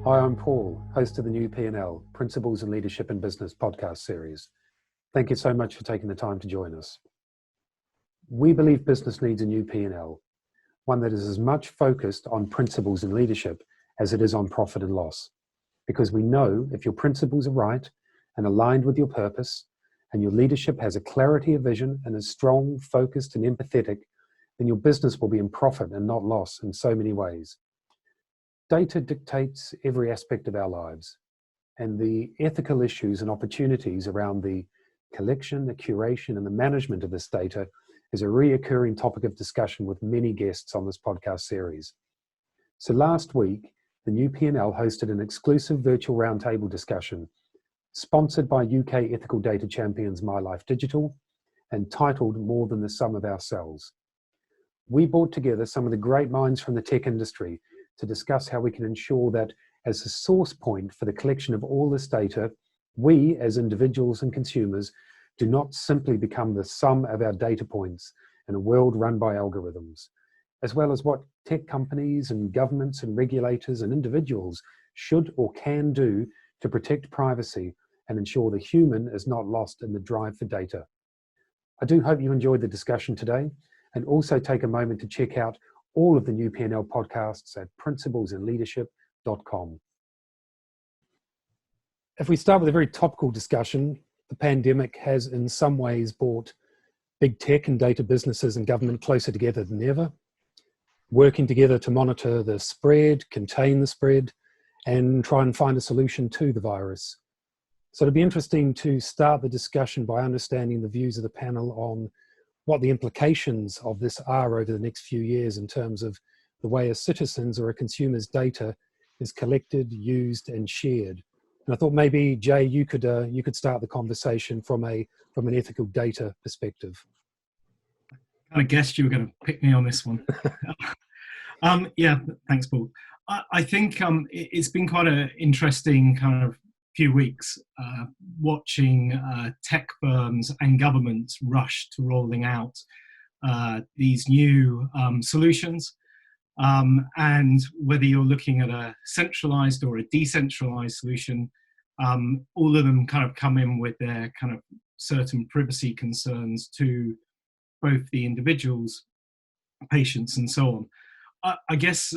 Hi, I'm Paul, host of the new P&L, Principles in Leadership and Business podcast series. Thank you so much for taking the time to join us. We believe business needs a new P&L, one that is as much focused on principles in leadership as it is on profit and loss. Because we know if your principles are right and aligned with your purpose, and your leadership has a clarity of vision and is strong, focused, and empathetic, then your business will be in profit and not loss in so many ways. Data dictates every aspect of our lives, and the ethical issues and opportunities around the collection, the curation, and the management of this data is a reoccurring topic of discussion with many guests on this podcast series. So last week, the new P&L hosted an exclusive virtual roundtable discussion sponsored by UK ethical data champions My Life Digital and titled More Than the Sum of Our Cells. We brought together some of the great minds from the tech industry to discuss how we can ensure that as a source point for the collection of all this data, we as individuals and consumers do not simply become the sum of our data points in a world run by algorithms, as well as what tech companies and governments and regulators and individuals should or can do to protect privacy and ensure the human is not lost in the drive for data. I do hope you enjoyed the discussion today, and also take a moment to check out all of the new P&L podcasts at principlesinleadership.com. If we start with a very topical discussion, the pandemic has in some ways brought big tech and data businesses and government closer together than ever, working together to monitor the spread, contain the spread, and try and find a solution to the virus. So it'd be interesting to start the discussion by understanding the views of the panel on what the implications of this are over the next few years in terms of the way a citizen's or a consumer's data is collected, used, and shared. And I thought maybe, Jay, you could start the conversation from an ethical data perspective. I guessed you were going to pick me on this one. Yeah, thanks, Paul. I think it's been quite an interesting kind of few weeks watching tech firms and governments rush to rolling out these new solutions. And whether you're looking at a centralized or a decentralized solution, all of them kind of come in with their kind of certain privacy concerns to both the individuals, patients, and so on. I guess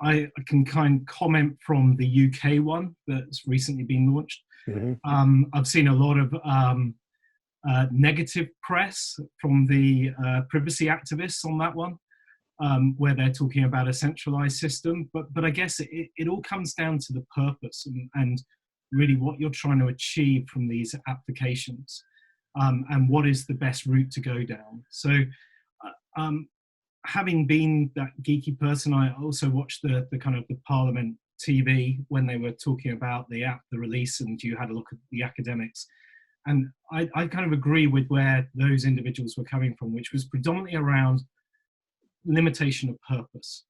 I can kind of comment from the UK one that's recently been launched. Mm-hmm. I've seen a lot of negative press from the privacy activists on that one, where they're talking about a centralized system. But I guess it all comes down to the purpose and really what you're trying to achieve from these applications, and what is the best route to go down. So having been that geeky person, I also watched the kind of the Parliament TV when they were talking about the release, and you had a look at the academics. And I kind of agree with where those individuals were coming from, which was predominantly around limitation of purpose.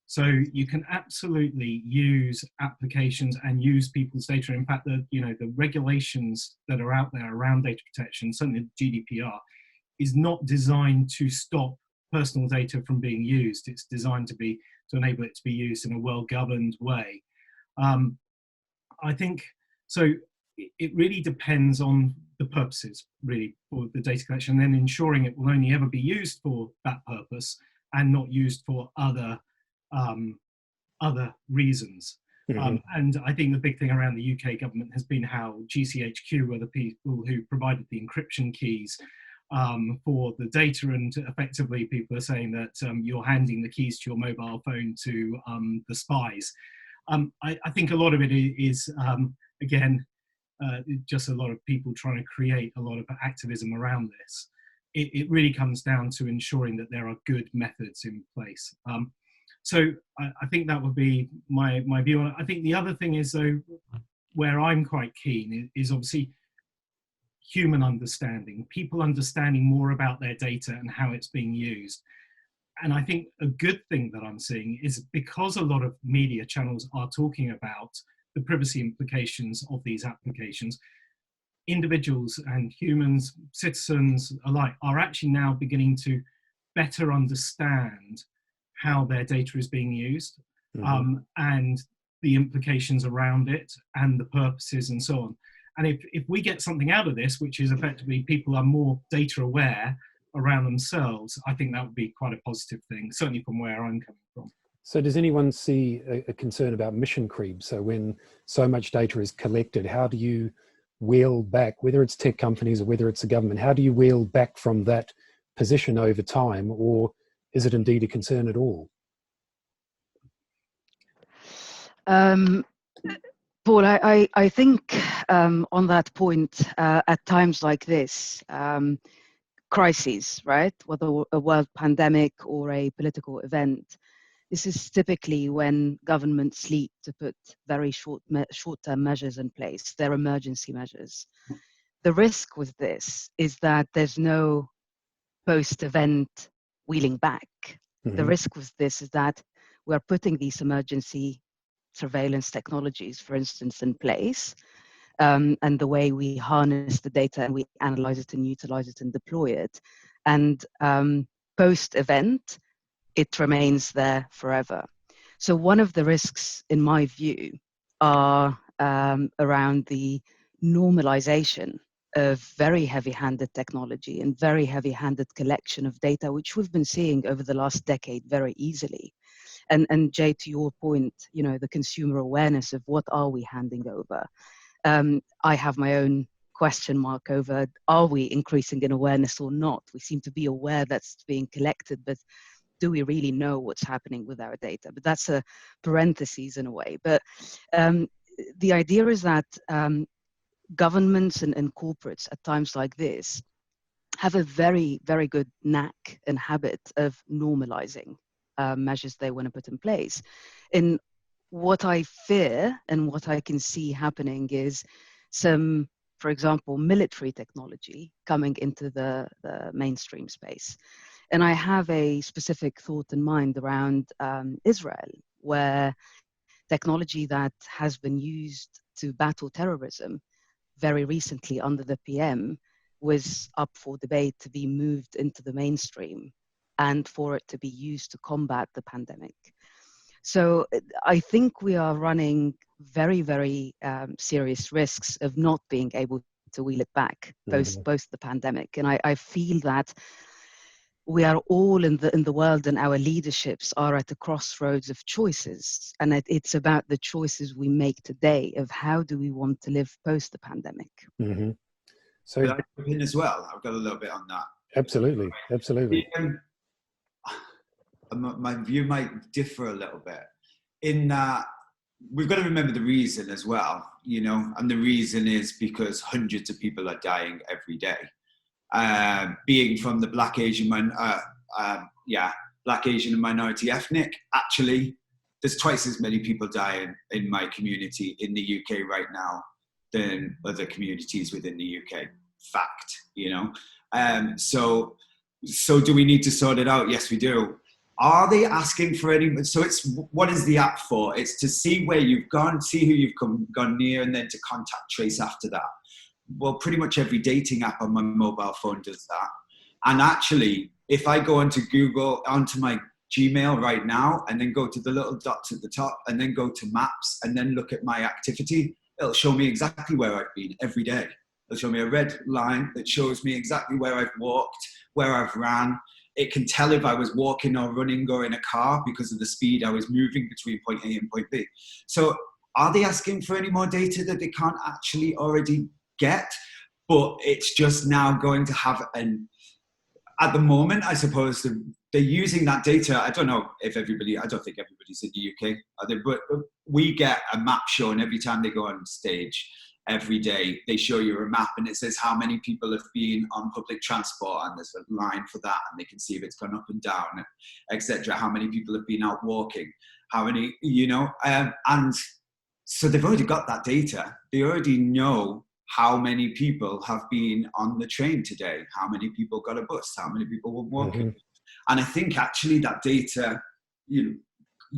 So you can absolutely use applications and use people's data. In fact, the regulations that are out there around data protection, certainly the GDPR, is not designed to stop personal data from being used. It's designed to enable it to be used in a well-governed way. I think so. It really depends on the purposes, really, for the data collection, and then ensuring it will only ever be used for that purpose and not used for other reasons. Mm-hmm. And I think the big thing around the UK government has been how GCHQ were the people who provided the encryption keys for the data, and effectively people are saying that you're handing the keys to your mobile phone to the spies. I think a lot of it is, again, just a lot of people trying to create a lot of activism around this. It really comes down to ensuring that there are good methods in place. So I think that would be my view on it. I think the other thing is, though, where I'm quite keen is obviously human understanding, people understanding more about their data and how it's being used. And I think a good thing that I'm seeing is because a lot of media channels are talking about the privacy implications of these applications, individuals and humans, citizens alike, are actually now beginning to better understand how their data is being used. Mm-hmm. And the implications around it and the purposes and so on. And if we get something out of this, which is effectively people are more data aware around themselves, I think that would be quite a positive thing, certainly from where I'm coming from. So does anyone see a concern about mission creep? So when so much data is collected, how do you wheel back, whether it's tech companies or whether it's the government, how do you wheel back from that position over time, or is it indeed a concern at all? Paul, I think on that point, at times like this, crises, right, whether a world pandemic or a political event, this is typically when governments sleep to put very short-term measures in place, their emergency measures. The risk with this is that there's no post-event wheeling back. Mm-hmm. The risk with this is that we're putting these emergency surveillance technologies, for instance, in place, and the way we harness the data and we analyze it and utilize it and deploy it. And post-event, it remains there forever. So one of the risks, in my view, are around the normalization of very heavy-handed technology and very heavy-handed collection of data, which we've been seeing over the last decade very easily. And Jay, to your point, you know, the consumer awareness of what are we handing over. I have my own question mark over, are we increasing in awareness or not? We seem to be aware that's being collected, but do we really know what's happening with our data? But that's a parenthesis in a way. But the idea is that governments and corporates at times like this have a very, very good knack and habit of normalizing measures they want to put in place. And what I fear and what I can see happening is some, for example, military technology coming into the mainstream space. And I have a specific thought in mind around Israel, where technology that has been used to battle terrorism very recently under the PM was up for debate to be moved into the mainstream and for it to be used to combat the pandemic. So I think we are running very, very serious risks of not being able to wheel it back post the pandemic. And I feel that we are all in the world, and our leaderships are at the crossroads of choices. And it's about the choices we make today of how do we want to live post the pandemic. Mm-hmm. So I jump in as well? I've got a little bit on that. Absolutely, absolutely. My view might differ a little bit in that we've got to remember the reason as well, you know, and the reason is because hundreds of people are dying every day. Being from the Black, Asian, Black, Asian and minority ethnic, actually, there's twice as many people dying in my community in the UK right now than other communities within the UK. Fact, you know. So do we need to sort it out? Yes, we do. Are they asking for any? So it's, what is the app for? It's to see where you've gone, see who you've gone near, and then to contact trace after that. Well, pretty much every dating app on my mobile phone does that. And actually, if I go onto Google, onto my Gmail right now, and then go to the little dots at the top, and then go to Maps, and then look at my activity, it'll show me exactly where I've been every day. It'll show me a red line that shows me exactly where I've walked, where I've ran. It can tell if I was walking or running or in a car because of the speed I was moving between point A and point B. So are they asking for any more data that they can't actually already get? But it's just now going to have at the moment, I suppose they're using that data. I don't know if I don't think everybody's in the UK, are they? But we get a map shown every time they go on stage. Every day they show you a map and it says how many people have been on public transport, and there's a line for that, and they can see if it's gone up and down, etc. How many people have been out walking, how many, you know, and so they've already got that data. They already know how many people have been on the train today, how many people got a bus, how many people were walking. Mm-hmm. And I think actually that data, you know,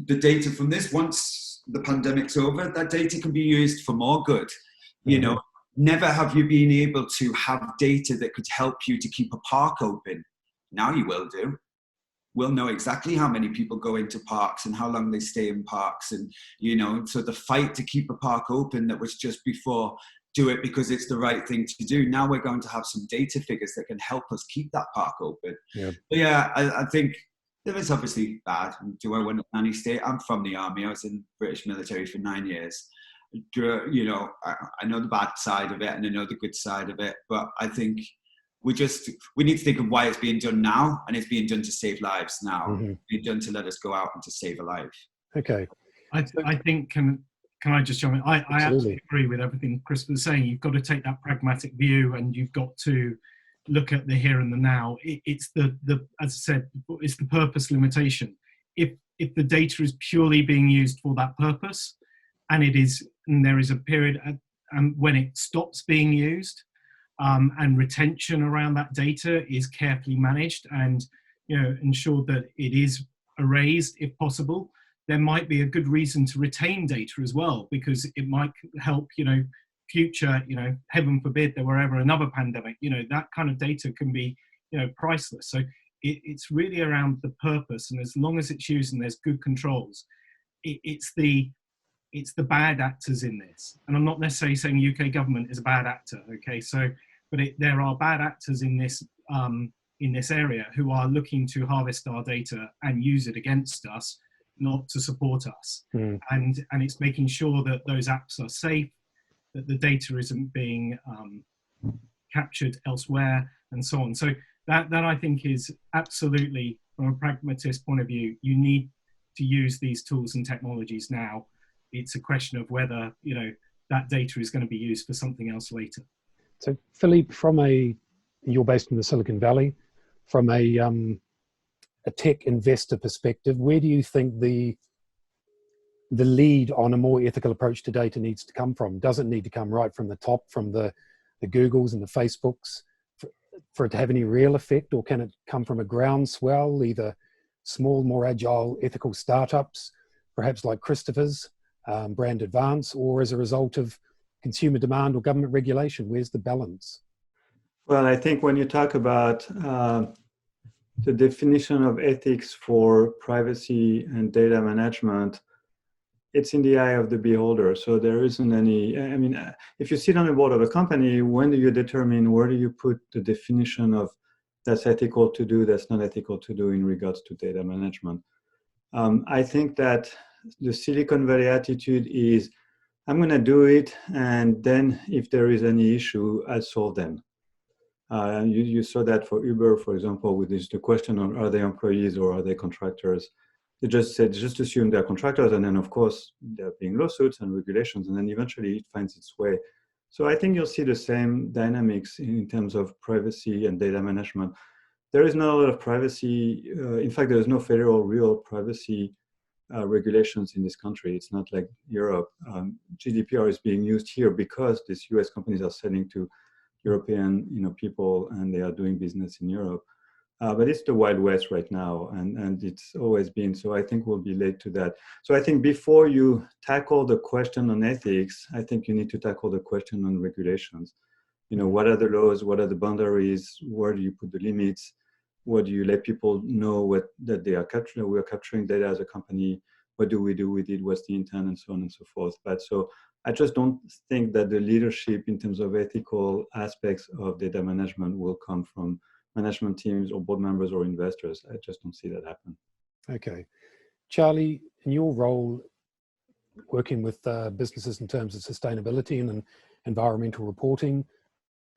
the data from this, once the pandemic's over, that data can be used for more good. You know, never have you been able to have data that could help you to keep a park open. Now you will do. we'll know exactly how many people go into parks and how long they stay in parks. And, you know, so the fight to keep a park open that was just before, do it because it's the right thing to do. Now we're going to have some data figures that can help us keep that park open. Yeah. But yeah, I think there is obviously bad. Do I want a nanny state? I'm from the army. I was in British military for 9 years. You know, I know the bad side of it and I know the good side of it, but I think we need to think of why it's being done now, and it's being done to save lives now. Mm-hmm. It's being done to let us go out and to save a life. Okay. I think, can I just jump in? I absolutely agree with everything Chris was saying. You've got to take that pragmatic view, and you've got to look at the here and the now. It's the as I said, it's the purpose limitation. If the data is purely being used for that purpose, and there is a period when it stops being used, and retention around that data is carefully managed, and ensured that it is erased if possible, there might be a good reason to retain data as well, because it might help future, heaven forbid there were ever another pandemic, that kind of data can be priceless. So it's really around the purpose, and as long as it's used and there's good controls, it's the bad actors in this. And I'm not necessarily saying UK government is a bad actor, okay? But there are bad actors in this area who are looking to harvest our data and use it against us, not to support us. Mm. And it's making sure that those apps are safe, that the data isn't being captured elsewhere, and so on. So that I think is absolutely, from a pragmatist point of view, you need to use these tools and technologies now. It's a question of whether that data is going to be used for something else later. So Philippe, you're based in the Silicon Valley, from a tech investor perspective, where do you think the lead on a more ethical approach to data needs to come from? Does it need to come right from the top, from the Googles and the Facebooks, for it to have any real effect, or can it come from a groundswell, either small, more agile, ethical startups, perhaps like Christopher's, Brand Advance, or as a result of consumer demand or government regulation? Where's the balance? Well, I think when you talk about the definition of ethics for privacy and data management, it's in the eye of the beholder. So there isn't any, if you sit on the board of a company, when do you determine where do you put the definition of that's ethical to do, that's not ethical to do in regards to data management? I think that the Silicon Valley attitude is, I'm going to do it, and then if there is any issue, I'll solve them. You saw that for Uber, for example, with the question on are they employees or are they contractors? They just assume they're contractors, and then of course there being lawsuits and regulations, and then eventually it finds its way. So I think you'll see the same dynamics in terms of privacy and data management. There is not a lot of privacy. In fact, there is no federal real privacy regulations in this country. It's not like Europe. GDPR is being used here because these US companies are selling to European people, and they are doing business in Europe. But it's the Wild West right now, and it's always been. So I think we'll be late to that. So I think before you tackle the question on ethics, I think you need to tackle the question on regulations. What are the laws? What are the boundaries? Where do you put the limits? What do you let people know that they are capturing? We are capturing data as a company. What do we do with it? What's the intent, and so on and so forth. But so I just don't think that the leadership in terms of ethical aspects of data management will come from management teams or board members or investors. I just don't see that happen. Okay. Charlie, in your role working with businesses in terms of sustainability and environmental reporting,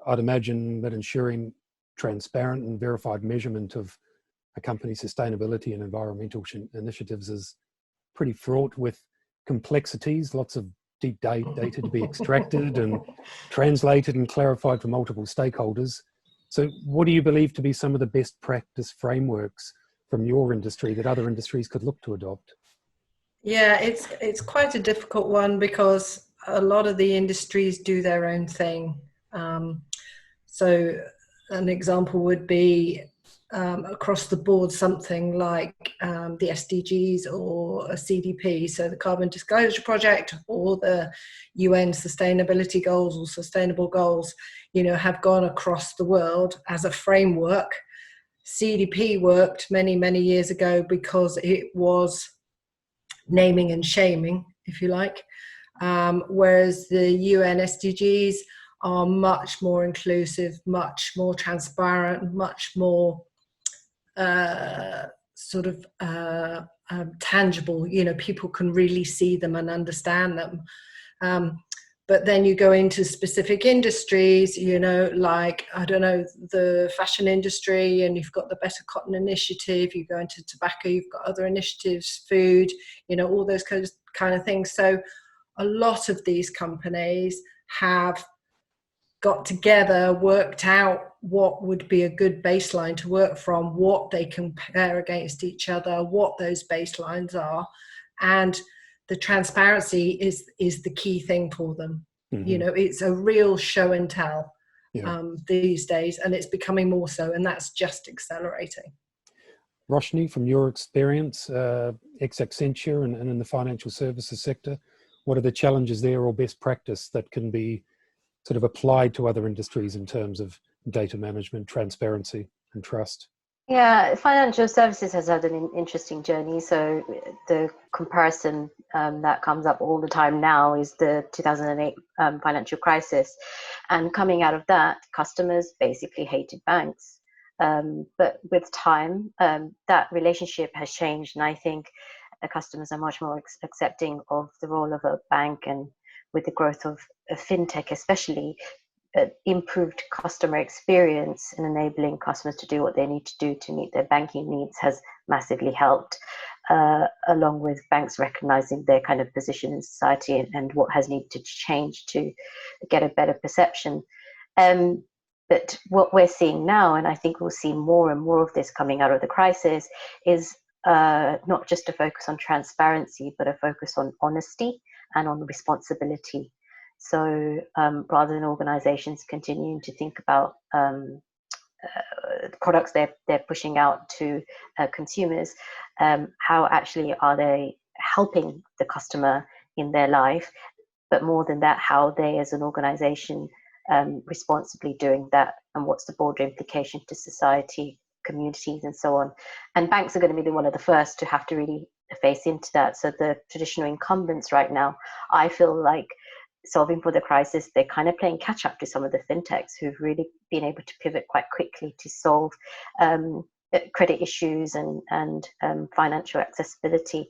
I'd imagine that ensuring transparent and verified measurement of a company's sustainability and environmental initiatives is pretty fraught with complexities, lots of deep data to be extracted and translated and clarified for multiple stakeholders. So what do you believe to be some of the best practice frameworks from your industry that other industries could look to adopt? Yeah, it's quite a difficult one because a lot of the industries do their own thing. So an example would be across the board something like the SDGs or a CDP, so the Carbon Disclosure Project, or the UN Sustainability Goals or Sustainable Goals, have gone across the world as a framework CDP worked many, many years ago because it was naming and shaming, if you like, whereas the UN SDGs are much more inclusive, much more transparent, much more tangible. You know, people can really see them and understand them. But then you go into specific industries, you know, like, I don't know, the fashion industry, and you've got the Better Cotton Initiative. You go into tobacco, you've got other initiatives, food, you know, all those kind of things. So a lot of these companies have got together, worked out what would be a good baseline to work from, what they compare against each other, what those baselines are, and the transparency is the key thing for them. Mm-hmm. You know, it's a real show and tell these days, and it's becoming more so, and that's just accelerating. Roshni, from your experience, ex-Accenture and in the financial services sector, what are the challenges there or best practice that can be sort of applied to other industries in terms of data management, transparency, and trust? Yeah, financial services has had an interesting journey. So the comparison that comes up all the time now is the 2008 financial crisis. And coming out of that, customers basically hated banks. But with time, that relationship has changed. And I think customers are much more accepting of the role of a bank, and with the growth of fintech especially, improved customer experience and enabling customers to do what they need to do to meet their banking needs has massively helped, along with banks recognizing their kind of position in society and what has needed to change to get a better perception. But what we're seeing now, and I think we'll see more and more of this coming out of the crisis, is not just a focus on transparency, but a focus on honesty and on responsibility. So rather than organizations continuing to think about products they're pushing out to consumers, how actually are they helping the customer in their life? But more than that, how they as an organization responsibly doing that, and what's the broader implication to society, communities, and so on. And banks are going to be one of the first to have to really face into that. So the traditional incumbents right now, I feel like, solving for the crisis, they're kind of playing catch up to some of the fintechs who've really been able to pivot quite quickly to solve credit issues and financial accessibility.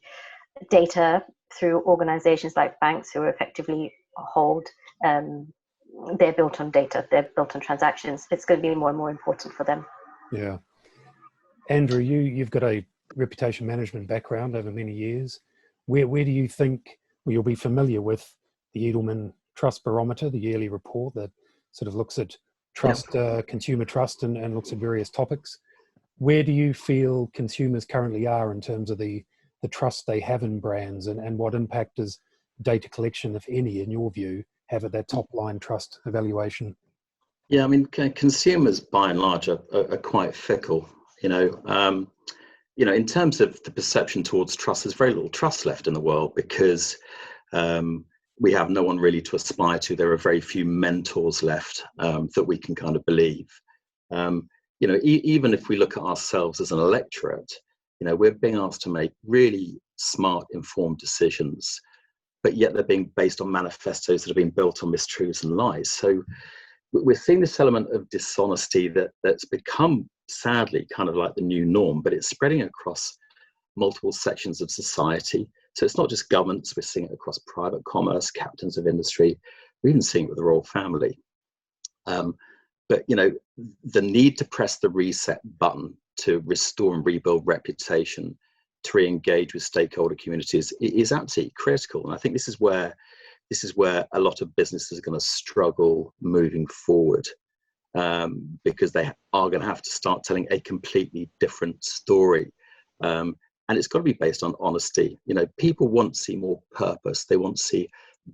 Data through organizations like banks who effectively hold, they're built on data, they're built on transactions. It's going to be more and more important for them. Yeah. Andrew, you've got a reputation management background over many years. Where do you think, well, you'll be familiar with the Edelman Trust Barometer, the yearly report that sort of looks at trust, consumer trust, and looks at various topics. Where do you feel consumers currently are in terms of the trust they have in brands, and what impact does data collection, if any, in your view, have at that top line trust evaluation? Yeah, I mean, consumers by and large are quite fickle. You know, in terms of the perception towards trust, there's very little trust left in the world because we have no one really to aspire to. There are very few mentors left that we can kind of believe. You know, even if we look at ourselves as an electorate, you know, we're being asked to make really smart, informed decisions, but yet they're being based on manifestos that have been built on mistruths and lies. So we're seeing this element of dishonesty that's become, sadly, kind of like the new norm, but it's spreading across multiple sections of society. So it's not just governments, we're seeing it across private commerce, captains of industry, we're even seeing it with the royal family. But, you know, the need to press the reset button to restore and rebuild reputation, to re-engage with stakeholder communities is absolutely critical. And I think this is where a lot of businesses are going to struggle moving forward, because they are going to have to start telling a completely different story. And it's got to be based on honesty. You know, people want to see more purpose. They want to see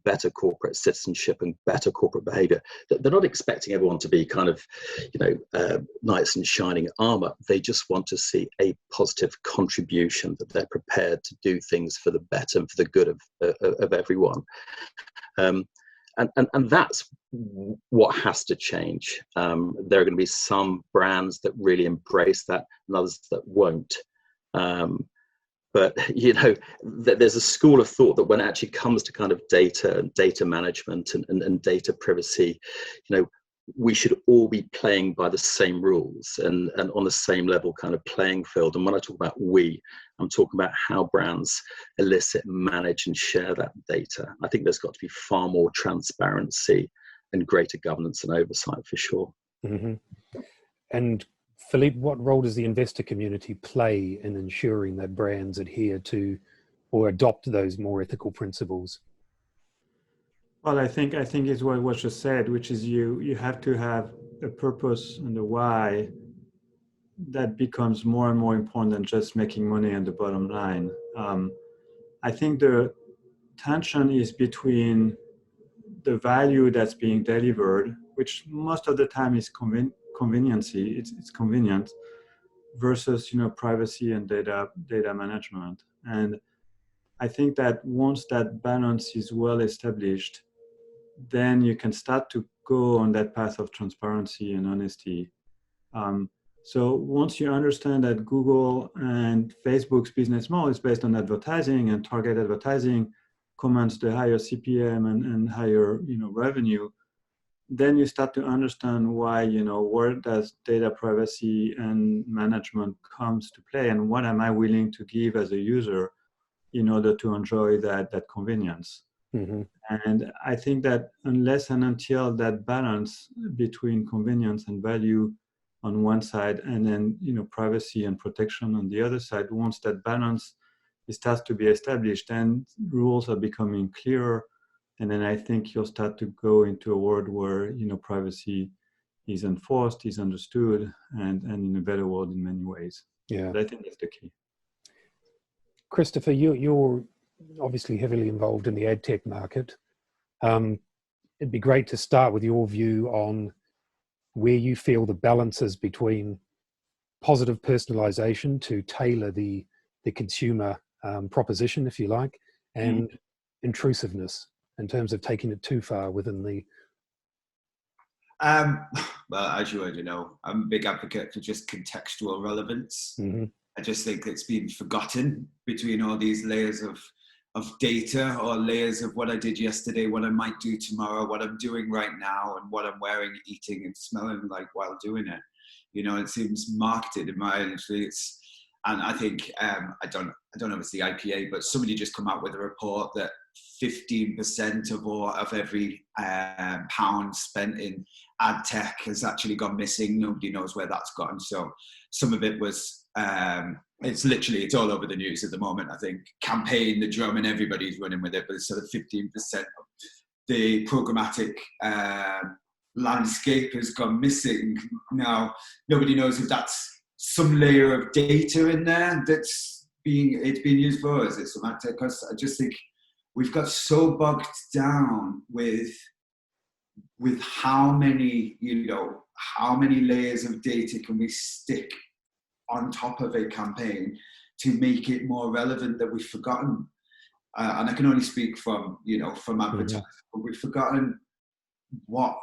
better corporate citizenship and better corporate behavior. They're not expecting everyone to be kind of, you know, knights in shining armor. They just want to see a positive contribution, that they're prepared to do things for the better and for the good of everyone. And and that's what has to change. There are going to be some brands that really embrace that and others that won't. But there's a school of thought that when it actually comes to kind of data and data management and data privacy, we should all be playing by the same rules and on the same level kind of playing field. And when I talk about I'm talking about how brands elicit, manage and share that data. I think there's got to be far more transparency and greater governance and oversight for sure. Mm-hmm. And Philippe, what role does the investor community play in ensuring that brands adhere to or adopt those more ethical principles? Well, I think it's what was just said, which is you have to have a purpose and a why that becomes more and more important than just making money on the bottom line. I think the tension is between the value that's being delivered, which most of the time is conveniency, it's convenient, versus privacy and data management. And I think that once that balance is well established, then you can start to go on that path of transparency and honesty. So once you understand that Google and Facebook's business model is based on advertising, and target advertising commands the higher CPM and higher revenue, then you start to understand why where does data privacy and management comes to play, and what am I willing to give as a user in order to enjoy that convenience. Mm-hmm. And I think that unless and until that balance between convenience and value on one side, and then privacy and protection on the other side, once that balance starts to be established, then rules are becoming clearer, and then I think you'll start to go into a world where privacy is enforced, is understood, and in a better world in many ways. Yeah, but I think that's the key. Christopher, you're obviously heavily involved in the ad tech market. It'd be great to start with your view on where you feel the balance is between positive personalization to tailor the consumer proposition, if you like, and intrusiveness in terms of taking it too far within the... Well, as you already know, I'm a big advocate for just contextual relevance. Mm-hmm. I just think it's been forgotten between all these layers of data, or layers of what I did yesterday, what I might do tomorrow, what I'm doing right now, and what I'm wearing, eating, and smelling like while doing it. It seems marketed in my industry. And I think I don't know if it's the IPA, but somebody just come out with a report that 15% of every pound spent in ad tech has actually gone missing. Nobody knows where that's gone. So some of it was, it's all over the news at the moment. I think campaign, the drum, and everybody's running with it, but it's sort of 15% of the programmatic landscape has gone missing. Now, nobody knows if that's some layer of data in there it's being used for, is it some ad tech? Because I just think we've got so bogged down with how many layers of data can we stick on top of a campaign to make it more relevant, that we've forgotten. And I can only speak from advertising, but we've forgotten what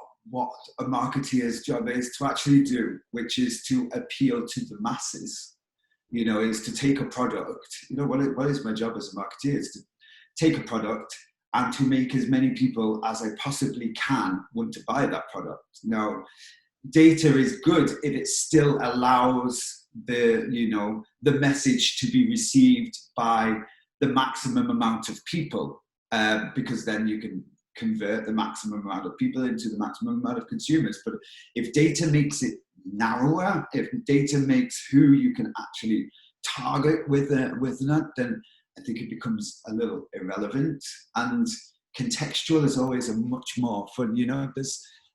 a marketeer's job is to actually do, which is to appeal to the masses. Is to take a product. What is my job as a marketeer? Is to take a product and to make as many people as I possibly can want to buy that product. Now, data is good if it still allows the message to be received by the maximum amount of people, because then you can convert the maximum amount of people into the maximum amount of consumers. But if data makes it narrower, if data makes who you can actually target with that, then I think it becomes a little irrelevant. And contextual is always a much more fun.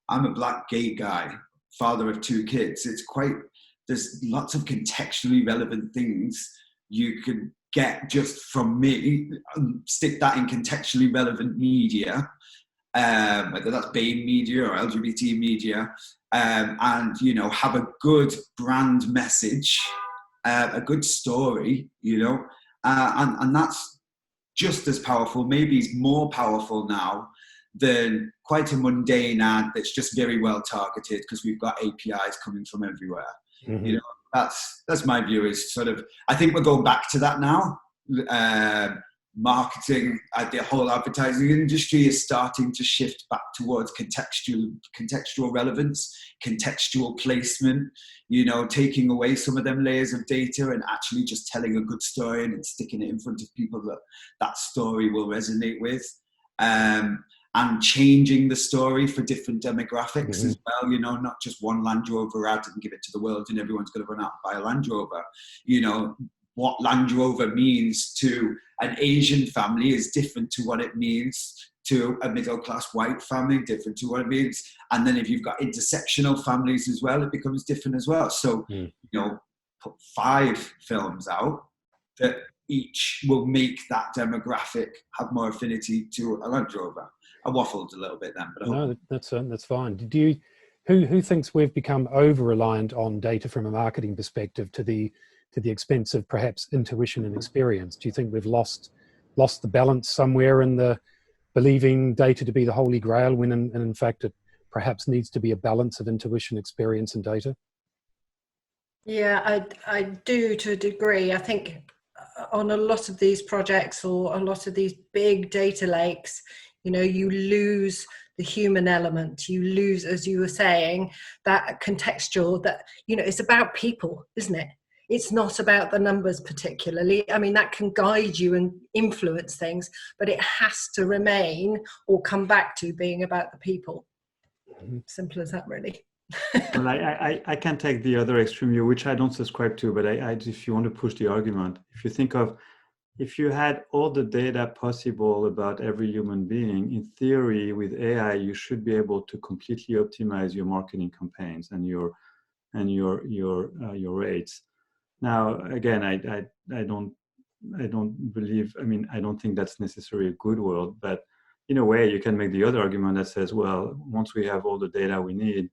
I'm a black gay guy, father of 2 kids. There's lots of contextually relevant things you can get just from me, stick that in contextually relevant media, whether that's BAME media or LGBT media, and have a good brand message, a good story, and that's just as powerful, maybe more powerful now than quite a mundane ad that's just very well targeted because we've got APIs coming from everywhere. Mm-hmm. You know, that's my view. Is sort of, I think we're going back to that now. Marketing, the whole advertising industry is starting to shift back towards contextual relevance, contextual placement, you know, taking away some of them layers of data and actually just telling a good story and sticking it in front of people that story will resonate with. And changing the story for different demographics as well, you know, not just one Land Rover ad and give it to the world and everyone's going to run out and buy a Land Rover. You know, what Land Rover means to an Asian family is different to what it means to a middle-class white family, different to what it means. And then if you've got intersectional families as well, it becomes different as well. So, you know, put 5 films out that each will make that demographic have more affinity to a Land Rover. I waffled a little bit then, but no, that's fine. Who thinks we've become over-reliant on data from a marketing perspective to the expense of perhaps intuition and experience? Do you think we've lost the balance somewhere in the believing data to be the holy grail when in fact it perhaps needs to be a balance of intuition, experience, and data? Yeah, I do to a degree. I think on a lot of these projects or a lot of these big data lakes, you know, you lose the human element. You lose, as you were saying, that contextual, that, you know, it's about people, isn't it? It's not about the numbers particularly. I mean, that can guide you and influence things, but it has to remain or come back to being about the people. Simple as that, really. Well, I can take the other extreme view, which I don't subscribe to, but if you want to push the argument, if you think of, if you had all the data possible about every human being, in theory, with AI, you should be able to completely optimize your marketing campaigns and your rates. Now, again, I don't believe. I mean, I don't think that's necessarily a good world, but in a way, you can make the other argument that says, well, once we have all the data we need,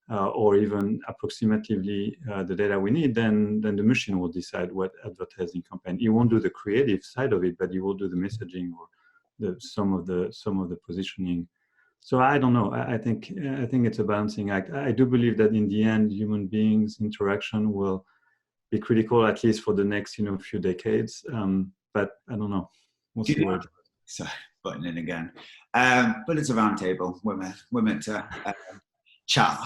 or even approximately the data we need, then the machine will decide what advertising campaign. You won't do the creative side of it, but you will do the messaging or some of the positioning. So I don't know. I think it's a balancing act. I do believe that in the end, human beings' interaction will be critical, at least for the next few decades. But I don't know. We'll see where. Sorry, butting in again. But it's a round table. We're meant to chat.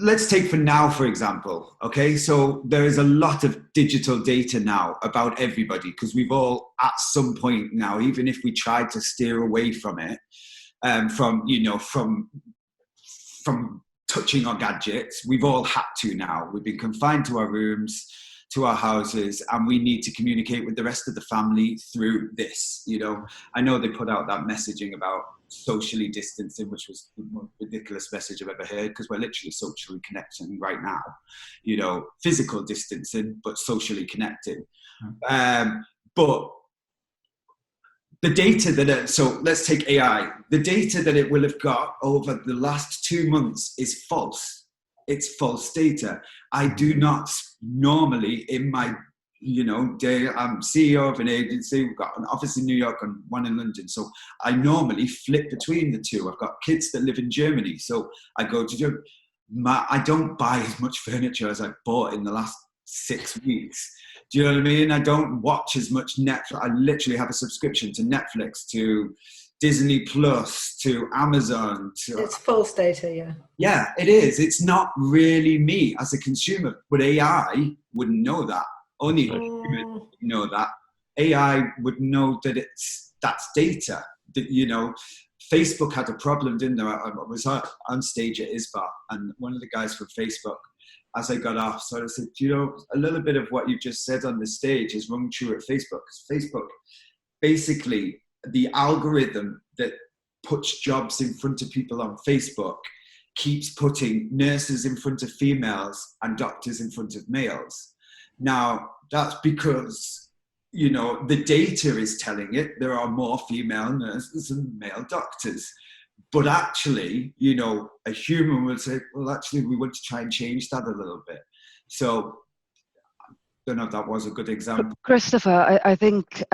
Let's take for now, for example, okay? So there is a lot of digital data now about everybody because we've all, at some point now, even if we tried to steer away from it, from touching our gadgets, we've all had to now. We've been confined to our rooms, to our houses, and we need to communicate with the rest of the family through this. You know, I know they put out that messaging about socially distancing, which was the most ridiculous message I've ever heard, because we're literally socially connecting right now. You know, physical distancing, but socially connecting. But the data so let's take AI. The data that it will have got over the last 2 months is false. It's false data. I do not normally in my day, I'm CEO of an agency. We've got an office in New York and one in London. So I normally flip between the two. I've got kids that live in Germany. So I go to Germany. I don't buy as much furniture as I've bought in the last 6 weeks. Do you know what I mean? I don't watch as much Netflix. I literally have a subscription to Netflix, to Disney Plus, to Amazon. It's false data, yeah. Yeah, it is. It's not really me as a consumer, but AI wouldn't know that. Only humans know that. AI would know that that's data. That, Facebook had a problem, didn't they? I was on stage at ISBA, and one of the guys from Facebook, as I got off, sort of said, a little bit of what you just said on the stage is rung true at Facebook. Because Facebook, basically, the algorithm that puts jobs in front of people on Facebook keeps putting nurses in front of females and doctors in front of males. Now, that's because, the data is telling it there are more female nurses and male doctors. But actually, a human will say, well, actually, we want to try and change that a little bit. So Don't know if that was a good example. Christopher, I think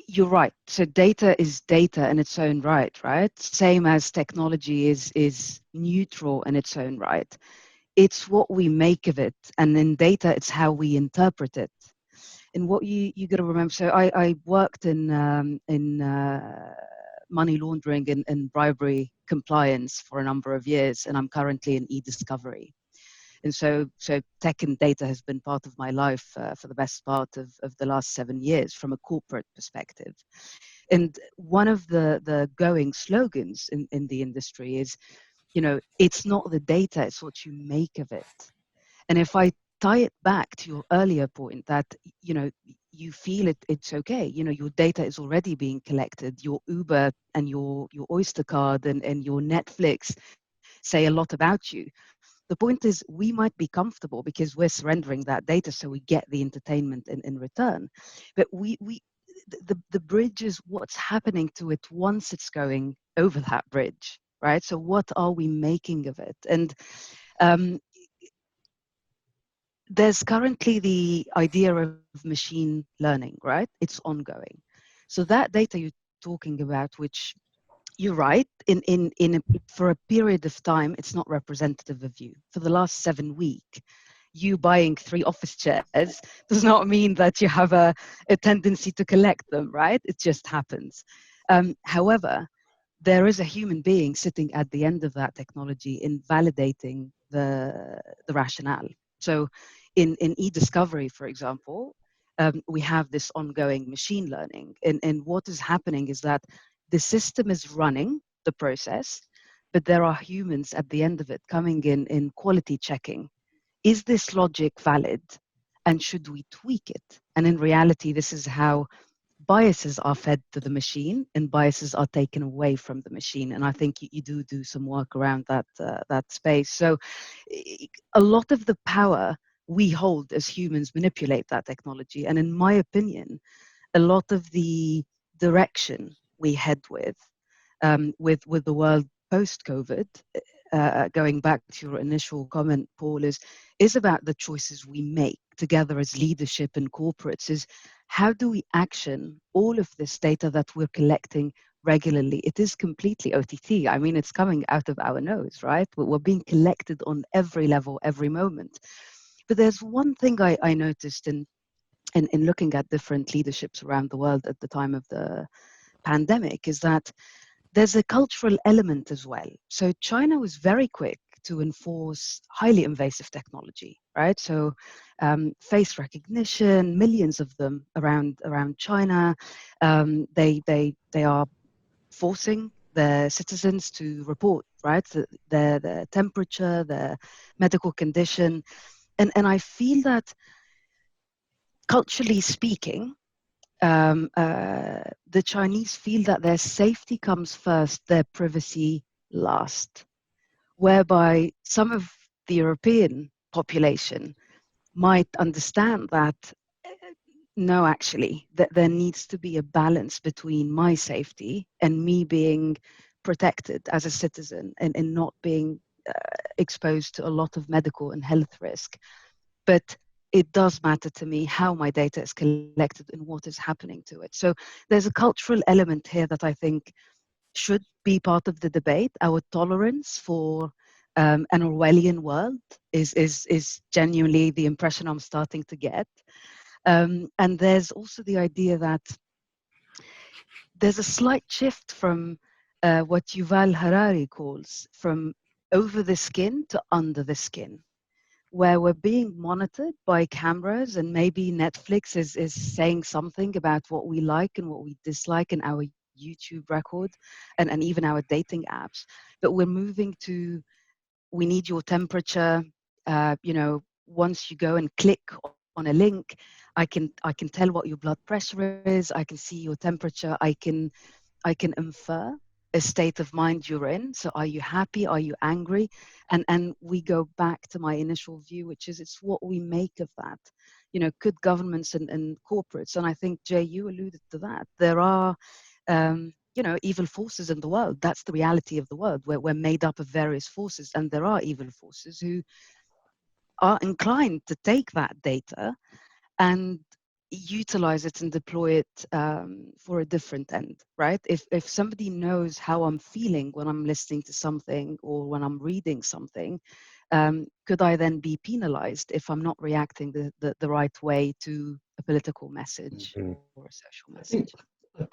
you're right. So data is data in its own right, right? Same as technology is neutral in its own right. It's what we make of it, and in data, it's how we interpret it. And what you got to remember. So I worked in money laundering and bribery compliance for a number of years, and I'm currently in e-discovery. And so tech and data has been part of my life for the best part of the last 7 years from a corporate perspective. And one of the going slogans in the industry is, it's not the data, it's what you make of it. And if I tie it back to your earlier point that, you feel it's okay, your data is already being collected, your Uber and your Oyster card and your Netflix say a lot about you. The point is, we might be comfortable because we're surrendering that data, so we get the entertainment in return. But the bridge is what's happening to it once it's going over that bridge, right? So what are we making of it? And there's currently the idea of machine learning, right? It's ongoing. So that data you're talking about, which you're right, for a period of time, it's not representative of you. For the last 7 weeks, you buying 3 office chairs does not mean that you have a tendency to collect them, right? It just happens. However, there is a human being sitting at the end of that technology in validating the rationale. So in e-discovery, for example, we have this ongoing machine learning. And what is happening is that the system is running the process, but there are humans at the end of it coming in quality checking. Is this logic valid? And should we tweak it? And in reality, this is how biases are fed to the machine and biases are taken away from the machine. And I think you do some work around that space. So a lot of the power we hold as humans manipulate that technology. And in my opinion, a lot of the direction we head with the world post-COVID, going back to your initial comment, Paul, is about the choices we make together as leadership and corporates. Is how do we action all of this data that we're collecting regularly? It is completely OTT. I mean, it's coming out of our nose, right? We're being collected on every level, every moment. But there's one thing I noticed in looking at different leaderships around the world at the time of the pandemic is that there's a cultural element as well. So China was very quick to enforce highly invasive technology, right? So face recognition, millions of them around China. They are forcing their citizens to report, right, their temperature, their medical condition, and I feel that culturally speaking, the Chinese feel that their safety comes first, their privacy last, whereby some of the European population might understand that no, actually, that there needs to be a balance between my safety and me being protected as a citizen and not being exposed to a lot of medical and health risk. But it does matter to me how my data is collected and what is happening to it. So there's a cultural element here that I think should be part of the debate. Our tolerance for an Orwellian world is genuinely the impression I'm starting to get. And there's also the idea that there's a slight shift from what Yuval Harari calls from over the skin to under the skin, where we're being monitored by cameras and maybe Netflix is saying something about what we like and what we dislike in our YouTube record and even our dating apps. But we're moving to, we need your temperature. Once you go and click on a link, I can tell what your blood pressure is. I can see your temperature. I can infer a state of mind you're in. So are you happy? Are you angry? And we go back to my initial view, which is it's what we make of that. Could governments and corporates, and I think, Jay, you alluded to that, there are, evil forces in the world. That's the reality of the world. We're made up of various forces, and there are evil forces who are inclined to take that data and utilize it and deploy it for a different end, right? If somebody knows how I'm feeling when I'm listening to something or when I'm reading something, could I then be penalized if I'm not reacting the right way to a political message or a social message?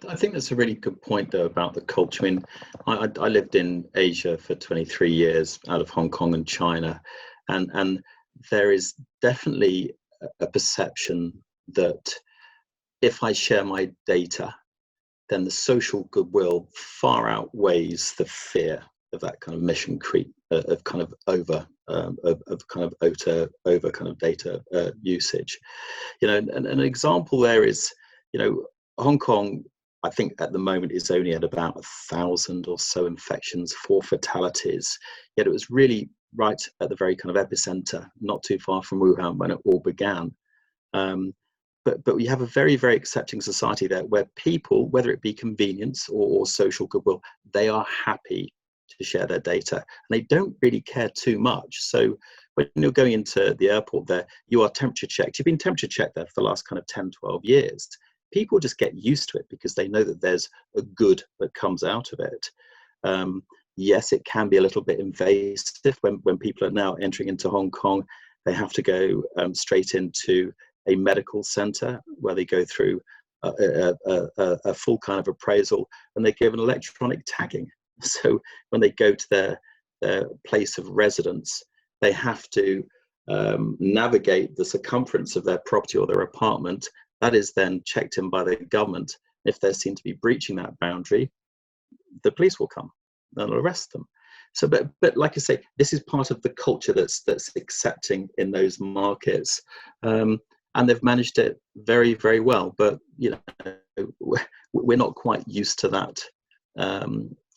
I think that's a really good point, though, about the culture. I mean, I lived in Asia for 23 years, out of Hong Kong and China, and there is definitely a perception that if I share my data, then the social goodwill far outweighs the fear of that kind of mission creep, of kind of over kind of data usage. You know, and an example there is, you know, Hong Kong, I think at the moment is only at about 1,000 or so infections, 4 fatalities. Yet it was really right at the very kind of epicenter, not too far from Wuhan when it all began. But we have a very, very accepting society there where people, whether it be convenience or social goodwill, they are happy to share their data, and they don't really care too much. So when you're going into the airport there, you are temperature checked. You've been temperature checked there for the last kind of 10, 12 years. People just get used to it because they know that there's a good that comes out of it. Yes, it can be a little bit invasive when people are now entering into Hong Kong. They have to go straight into a medical center where they go through a full kind of appraisal, and they give an electronic tagging. So when they go to their place of residence, they have to navigate the circumference of their property or their apartment. That is then checked in by the government. If they seem to be breaching that boundary, the police will come and arrest them. So, but like I say, this is part of the culture that's accepting in those markets, and they've managed it very, very well. But you know, we're not quite used to that.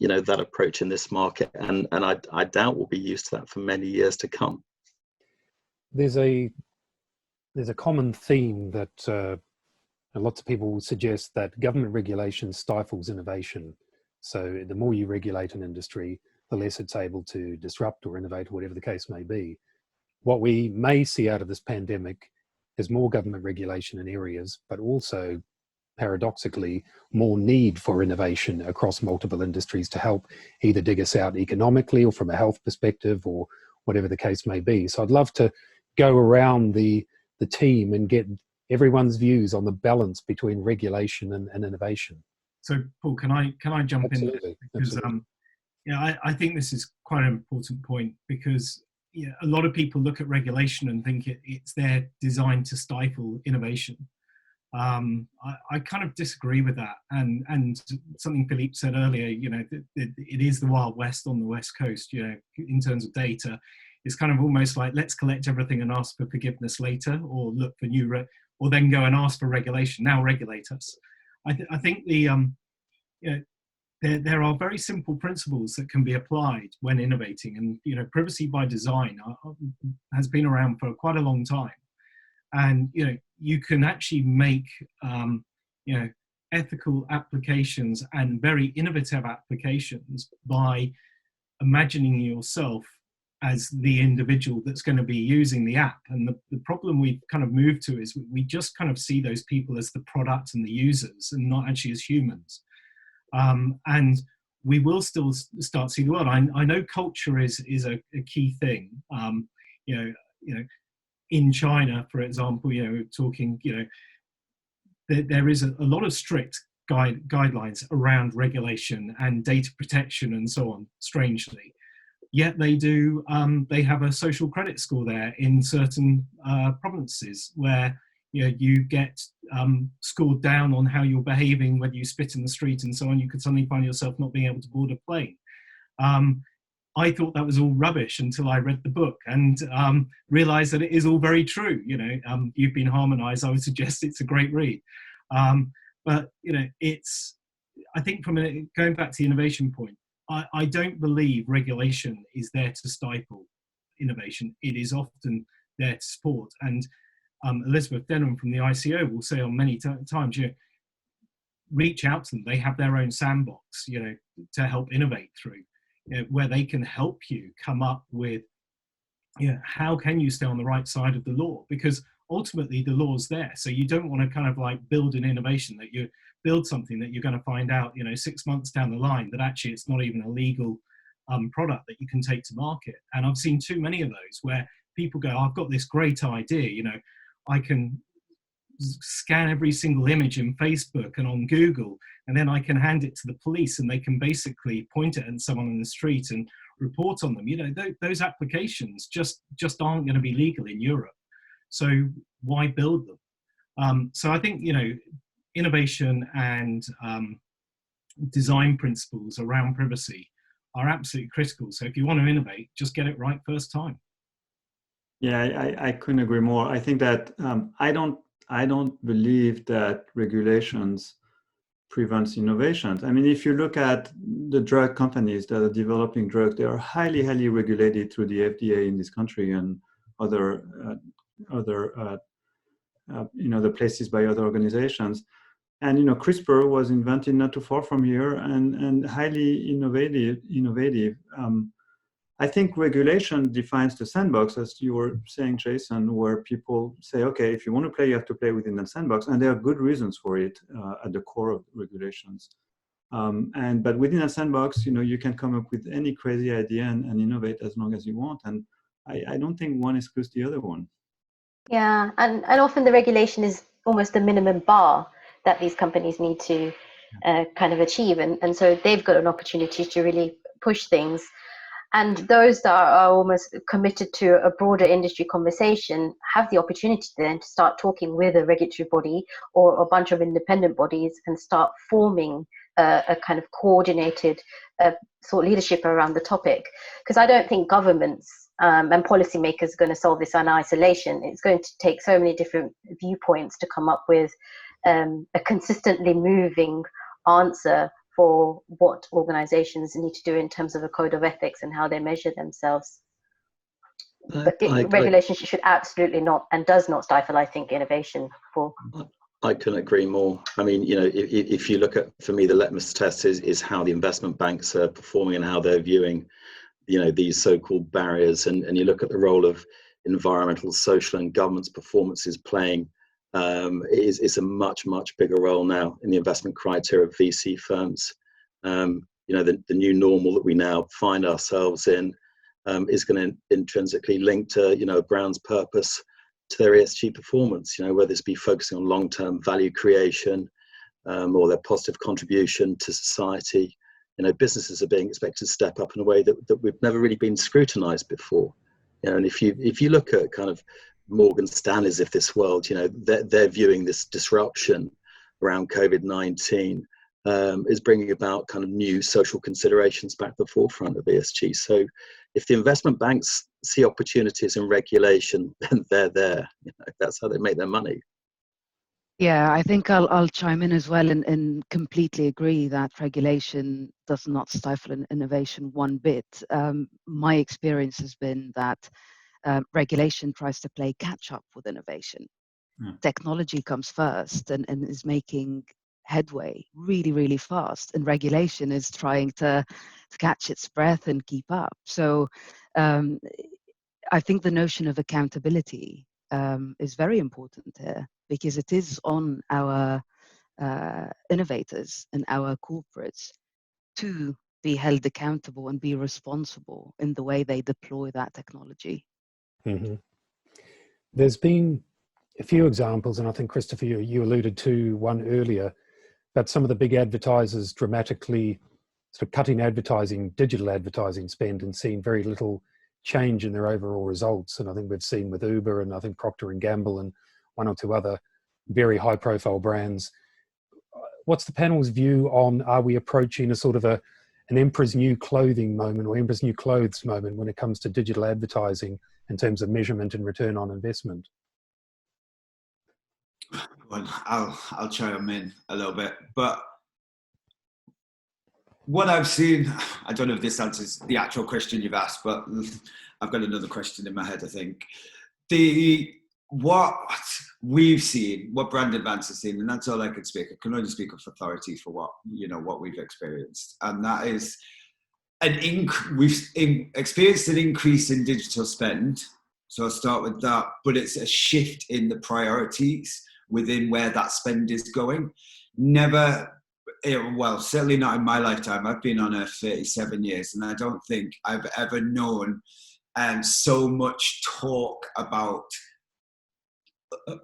You know, that approach in this market, and I doubt we'll be used to that for many years to come. There's a common theme that lots of people suggest that government regulation stifles innovation. So the more you regulate an industry, the less it's able to disrupt or innovate, or whatever the case may be. What we may see out of this pandemic is more government regulation in areas, but also paradoxically more need for innovation across multiple industries to help either dig us out economically or from a health perspective or whatever the case may be. So I'd love to go around the team and get everyone's views on the balance between regulation and innovation. So Paul, can I jump Absolutely. in? Because yeah, I think this is quite an important point, because yeah, a lot of people look at regulation and think it's there designed to stifle innovation. I kind of disagree with that, and something Philippe said earlier, you know, it is the Wild West on the West Coast, you know, in terms of data. It's kind of almost like, let's collect everything and ask for forgiveness later, or look for new, or then go and ask for regulation. Now regulate us. I think you know, there are very simple principles that can be applied when innovating, and you know, privacy by design has been around for quite a long time, and you know, you can actually make you know, ethical applications and very innovative applications by imagining yourself as the individual that's going to be using the app. And the problem we've kind of moved to is we just kind of see those people as the product and the users, and not actually as humans. And we will still start to see the world. I know culture is a key thing. You know, in China, for example, you know, talking, you know, there is a lot of strict guidelines around regulation and data protection and so on, strangely. Yet they do, they have a social credit score there in certain provinces where, you know, you get scored down on how you're behaving, whether you spit in the street and so on. You could suddenly find yourself not being able to board a plane. I thought that was all rubbish until I read the book and realized that it is all very true. You know, You've Been Harmonized, I would suggest it's a great read. But, you know, I think going back to the innovation point, I don't believe regulation is there to stifle innovation. It is often there to support. And Elizabeth Denham from the ICO will say on many times, you know, reach out to them. They have their own sandbox, you know, to help innovate through, you know, where they can help you come up with, you know, how can you stay on the right side of the law? Because ultimately the law's there. So you don't want to kind of like build an innovation that you build something that you're going to find out, 6 months down the line that actually it's not even a legal product that you can take to market. And I've seen too many of those where people go, I've got this great idea, I can scan every single image in Facebook and on Google, and then I can hand it to the police and they can basically point it at someone in the street and report on them. Those applications just aren't going to be legal in Europe. So why build them? So I think, innovation and design principles around privacy are absolutely critical. So if you want to innovate, just get it right first time. Yeah, I couldn't agree more. I think that I don't believe that regulations prevents innovations. I mean, if you look at the drug companies that are developing drugs, they are highly, highly regulated through the FDA in this country and other places by other organizations. And CRISPR was invented not too far from here and highly innovative. I think regulation defines the sandbox, as you were saying, Jason, where people say, okay, if you want to play, you have to play within the sandbox, and there are good reasons for it at the core of regulations. But within a sandbox, you can come up with any crazy idea and innovate as long as you want. And I don't think one excludes the other one. Yeah, and often the regulation is almost the minimum bar that these companies need to kind of achieve. And so they've got an opportunity to really push things. And those that are almost committed to a broader industry conversation have the opportunity then to start talking with a regulatory body or a bunch of independent bodies and start forming a kind of coordinated thought leadership around the topic. Because I don't think governments and policymakers are going to solve this in isolation. It's going to take so many different viewpoints to come up with a consistently moving answer for what organizations need to do in terms of a code of ethics and how they measure themselves. But regulation should absolutely not and does not stifle, I think, innovation. I couldn't agree more. I mean, if you look at, for me, the litmus test is how the investment banks are performing and how they're viewing, these so-called barriers. And you look at the role of environmental, social, and governance performances playing. Is a much, much bigger role now in the investment criteria of VC firms. The new normal that we now find ourselves in is going to intrinsically link to, a brand's purpose to their ESG performance, whether it's be focusing on long-term value creation or their positive contribution to society. Businesses are being expected to step up in a way that we've never really been scrutinized before. And if you look at kind of Morgan Stanley's of this world, they're viewing this disruption around COVID-19 is bringing about kind of new social considerations back to the forefront of ESG. So if the investment banks see opportunities in regulation, then they're there. That's how they make their money. Yeah, I think I'll chime in as well and completely agree that regulation does not stifle innovation one bit. My experience has been that regulation tries to play catch up with innovation. Technology comes first and is making headway really, really fast, and regulation is trying to catch its breath and keep up. So I think the notion of accountability is very important here, because it is on our innovators and our corporates to be held accountable and be responsible in the way they deploy that technology. Mm-hmm. There's been a few examples, and I think, Christopher, you alluded to one earlier, that some of the big advertisers dramatically sort of cutting digital advertising spend and seeing very little change in their overall results. And I think we've seen with Uber and I think Procter & Gamble and one or two other very high profile brands. What's the panel's view on, are we approaching a sort of an Emperor's New Clothing moment or Emperor's New Clothes moment when it comes to digital advertising in terms of measurement and return on investment? Well, I'll chime in a little bit, but what I've seen, I don't know if this answers the actual question you've asked, but I've got another question in my head, I think. What we've seen, what Brand Advance has seen, and that's all I can speak. I can only speak with authority for what we've experienced, and that is we've experienced an increase in digital spend So I'll start with that. But it's a shift in the priorities within where that spend is going. Well, certainly not in my lifetime. I've been on Earth 37 years, and I don't think I've ever known so much talk about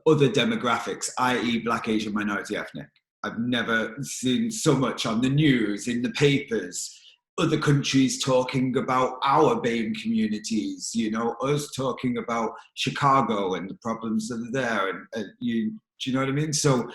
other demographics, i.e. Black, Asian, minority, ethnic. I've never seen so much on the news, in the papers, other countries talking about our BAME communities, us talking about Chicago and the problems that are there. Do you know what I mean? So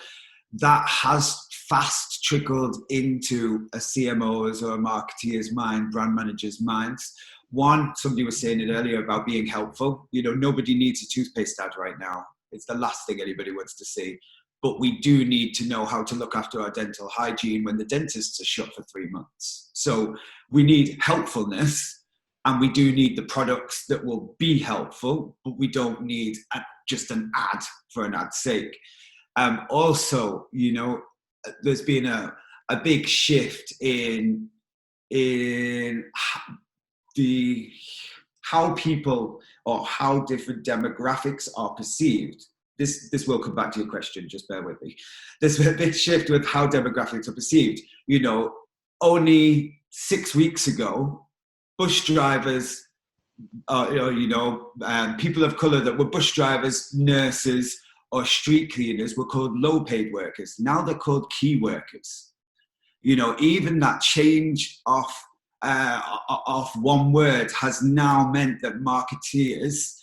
that has fast trickled into a CMO's or a marketeer's mind, brand manager's minds. One, somebody was saying it earlier about being helpful. Nobody needs a toothpaste ad right now. It's the last thing anybody wants to see. But we do need to know how to look after our dental hygiene when the dentists are shut for 3 months. So we need helpfulness, and we do need the products that will be helpful, but we don't need just an ad for an ad's sake. Also, there's been a big shift in how people or how different demographics are perceived. This will come back to your question, just bear with me. There's a big shift with how demographics are perceived. Only 6 weeks ago, bus drivers, people of color that were bus drivers, nurses, or street cleaners were called low-paid workers. Now they're called key workers. Even that change of one word has now meant that marketeers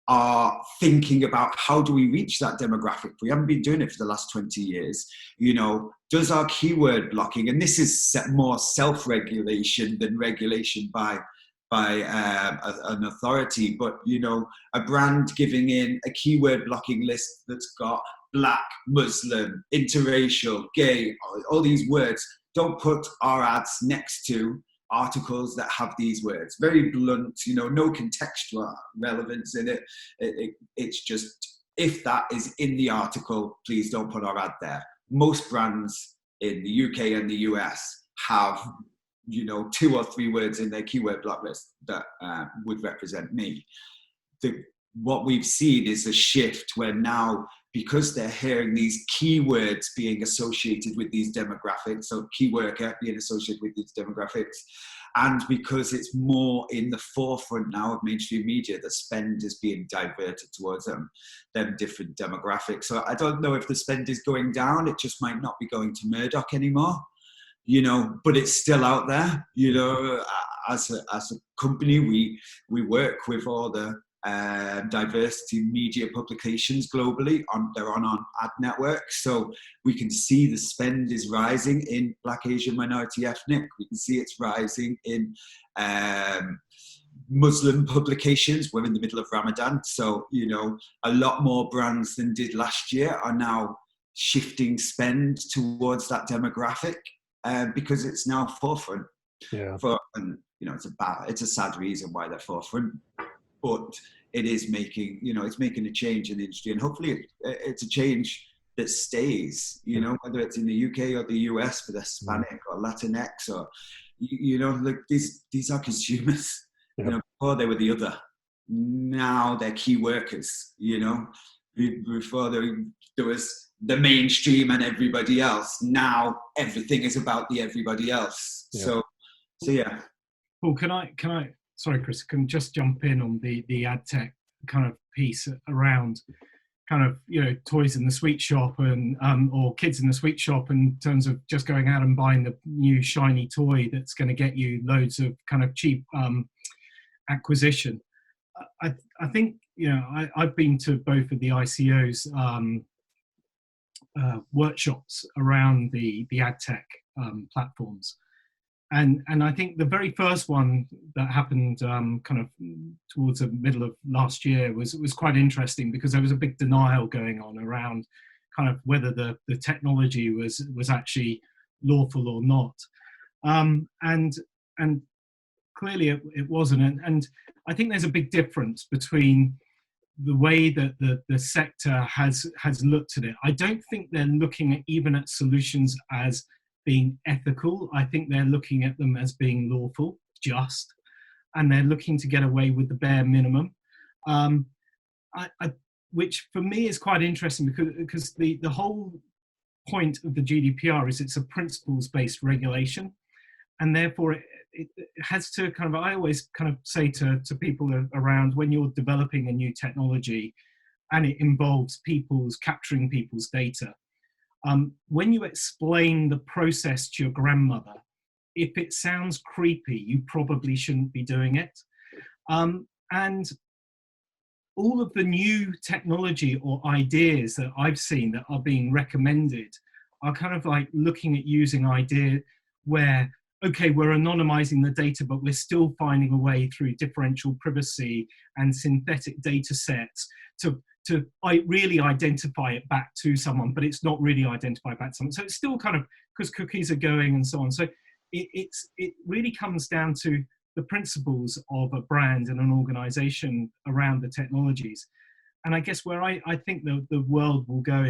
are thinking about, how do we reach that demographic? We haven't been doing it for the last 20 years. Does our keyword blocking, and this is more self-regulation than regulation by an authority, but a brand giving in a keyword blocking list that's got Black, Muslim, interracial, gay, all these words. Don't put our ads next to articles that have these words. Very blunt, no contextual relevance in it. It's just, if that is in the article, please don't put our ad there. Most brands in the UK and the US have 2 or 3 words in their keyword block list that would represent me. What we've seen is a shift where now, because they're hearing these keywords being associated with these demographics, so key worker being associated with these demographics, and because it's more in the forefront now of mainstream media, the spend is being diverted towards them different demographics. So I don't know if the spend is going down. It just might not be going to Murdoch anymore. But it's still out there. As a company, we work with all the diversity media publications globally. They're on ad networks, so we can see the spend is rising in Black, Asian, minority, ethnic. We can see it's rising in Muslim publications. We're in the middle of Ramadan, so a lot more brands than did last year are now shifting spend towards that demographic. Because it's now forefront. Yeah. It's a sad reason why they're forefront, but it is making, it's making a change in the industry, and hopefully it's a change that stays. Whether it's in the UK or the US for the Hispanic or Latinx, or like these are consumers. Yeah. Before they were the other, now they're key workers. Before there was the mainstream and everybody else. Now everything is about the everybody else. Yeah. So yeah. Paul, can I? Sorry, Chris, can just jump in on the ad tech kind of piece around kind of toys in the sweet shop and or kids in the sweet shop, in terms of just going out and buying the new shiny toy that's going to get you loads of kind of cheap acquisition. I think I've been to both of the ICO's workshops around the ad tech platforms, and I think the very first one that happened kind of towards the middle of last year was quite interesting, because there was a big denial going on around kind of whether the technology was actually lawful or not, and clearly it wasn't, and I think there's a big difference between the way that the sector has looked at it. I don't think they're looking even at solutions as being ethical. I think they're looking at them as being lawful, just, and they're looking to get away with the bare minimum. which for me is quite interesting because the whole point of the GDPR is it's a principles-based regulation, and therefore it has to kind of, I always kind of say to people around, when you're developing a new technology and it involves capturing people's data, when you explain the process to your grandmother, if it sounds creepy, you probably shouldn't be doing it. And all of the new technology or ideas that I've seen that are being recommended are kind of like looking at using idea where, okay, we're anonymizing the data, but we're still finding a way through differential privacy and synthetic data sets to really identify it back to someone, but it's not really identified back to someone. So it's still kind of, because cookies are going and so on. So it really comes down to the principles of a brand and an organization around the technologies. And I guess where I think the world will go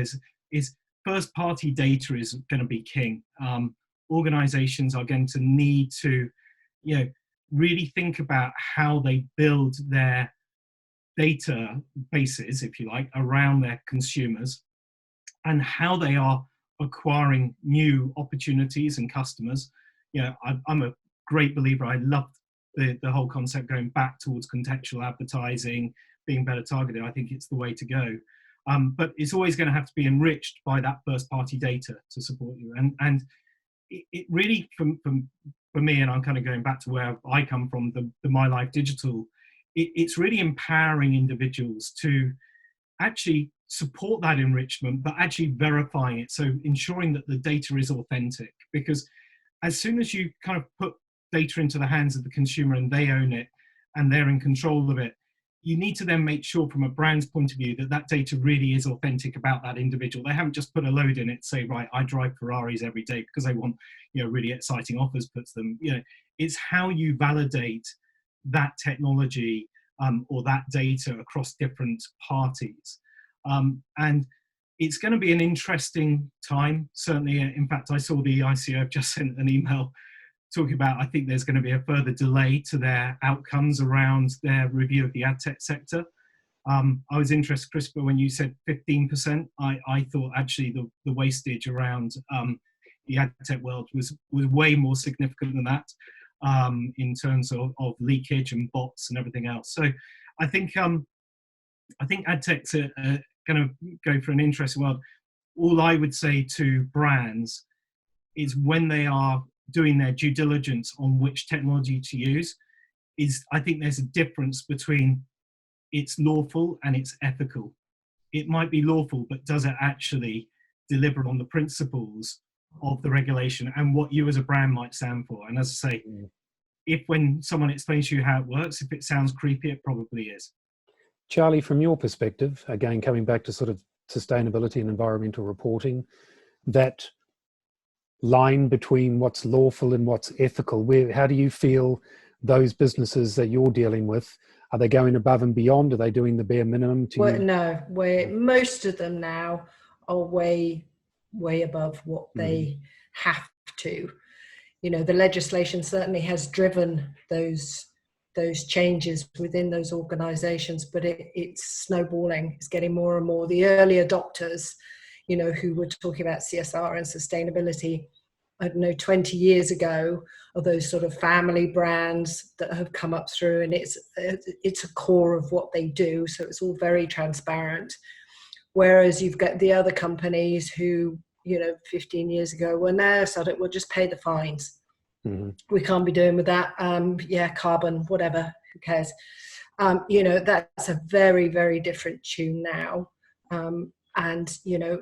is first party data is going to be king. Organizations are going to need to, really think about how they build their databases, if you like, around their consumers, and how they are acquiring new opportunities and customers. I'm a great believer. I loved the whole concept going back towards contextual advertising, being better targeted. I think it's the way to go. But it's always going to have to be enriched by that first party data to support you. And it really, for me, and I'm kind of going back to where I come from, the My Life Digital, it's really empowering individuals to actually support that enrichment, but actually verifying it. So ensuring that the data is authentic, because as soon as you kind of put data into the hands of the consumer and they own it and they're in control of it, you need to then make sure from a brand's point of view that that data really is authentic about that individual. They haven't just put a load in it, say, right, I drive Ferraris every day because they want, really exciting offers put to them. It's how you validate that technology or that data across different parties. And it's going to be an interesting time, certainly. In fact, I saw the ICO have just sent an email talking about, I think there's going to be a further delay to their outcomes around their review of the ad tech sector. I was interested, Christopher, when you said 15%. I thought actually the wastage around the ad tech world was way more significant than that in terms of leakage and bots and everything else. So I think ad tech's going to go for an interesting world. All I would say to brands is, when they are doing their due diligence on which technology to use, is I think there's a difference between it's lawful and it's ethical. It might be lawful, but does it actually deliver on the principles of the regulation and what you as a brand might stand for? And as I say, if when someone explains to you how it works, if it sounds creepy, it probably is. Charlie, from your perspective, again, coming back to sort of sustainability and environmental reporting, that line between what's lawful and what's ethical, how do you feel those businesses that you're dealing with, are they going above and beyond? Are they doing the bare minimum No, most of them now are way above what they have to. The legislation certainly has driven those changes within those organizations, but it's snowballing. It's getting more and more. The early adopters, who were talking about CSR and sustainability, I don't know, 20 years ago, are those sort of family brands that have come up through, and it's a core of what they do. So it's all very transparent. Whereas you've got the other companies who, 15 years ago were now started, we'll just pay the fines. We can't be doing with that. Carbon, whatever, who cares? That's a very, very different tune now. And,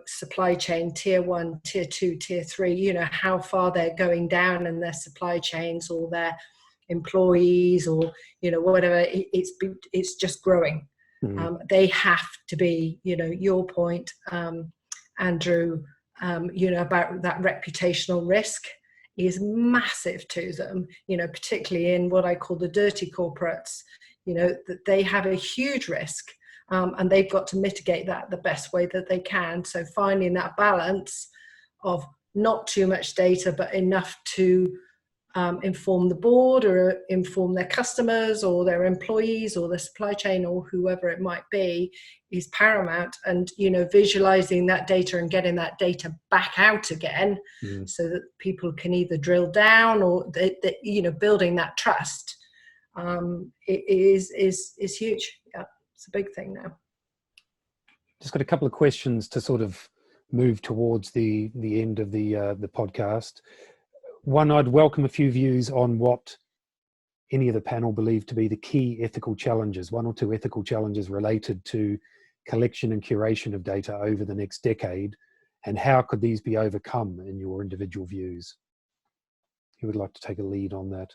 supply chain, tier 1, tier 2, tier 3, how far they're going down in their supply chains or their employees or, whatever, it's just growing. They have to be, your point, Andrew, about that reputational risk is massive to them, particularly in what I call the dirty corporates, that they have a huge risk. And they've got to mitigate that the best way that they can. So finding that balance of not too much data, but enough to inform the board or inform their customers or their employees or the supply chain or whoever it might be is paramount. And, you know, visualizing that data and getting that data back out again so that people can either drill down or, you know, building that trust is huge. Yeah, it's a big thing now. Just got a couple of questions to sort of move towards the end of the podcast. One, I'd welcome a few views on what any of the panel believe to be the key ethical challenges, one or two ethical challenges related to collection and curation of data over the next decade, and how could these be overcome in your individual views? Who would like to take a lead on that?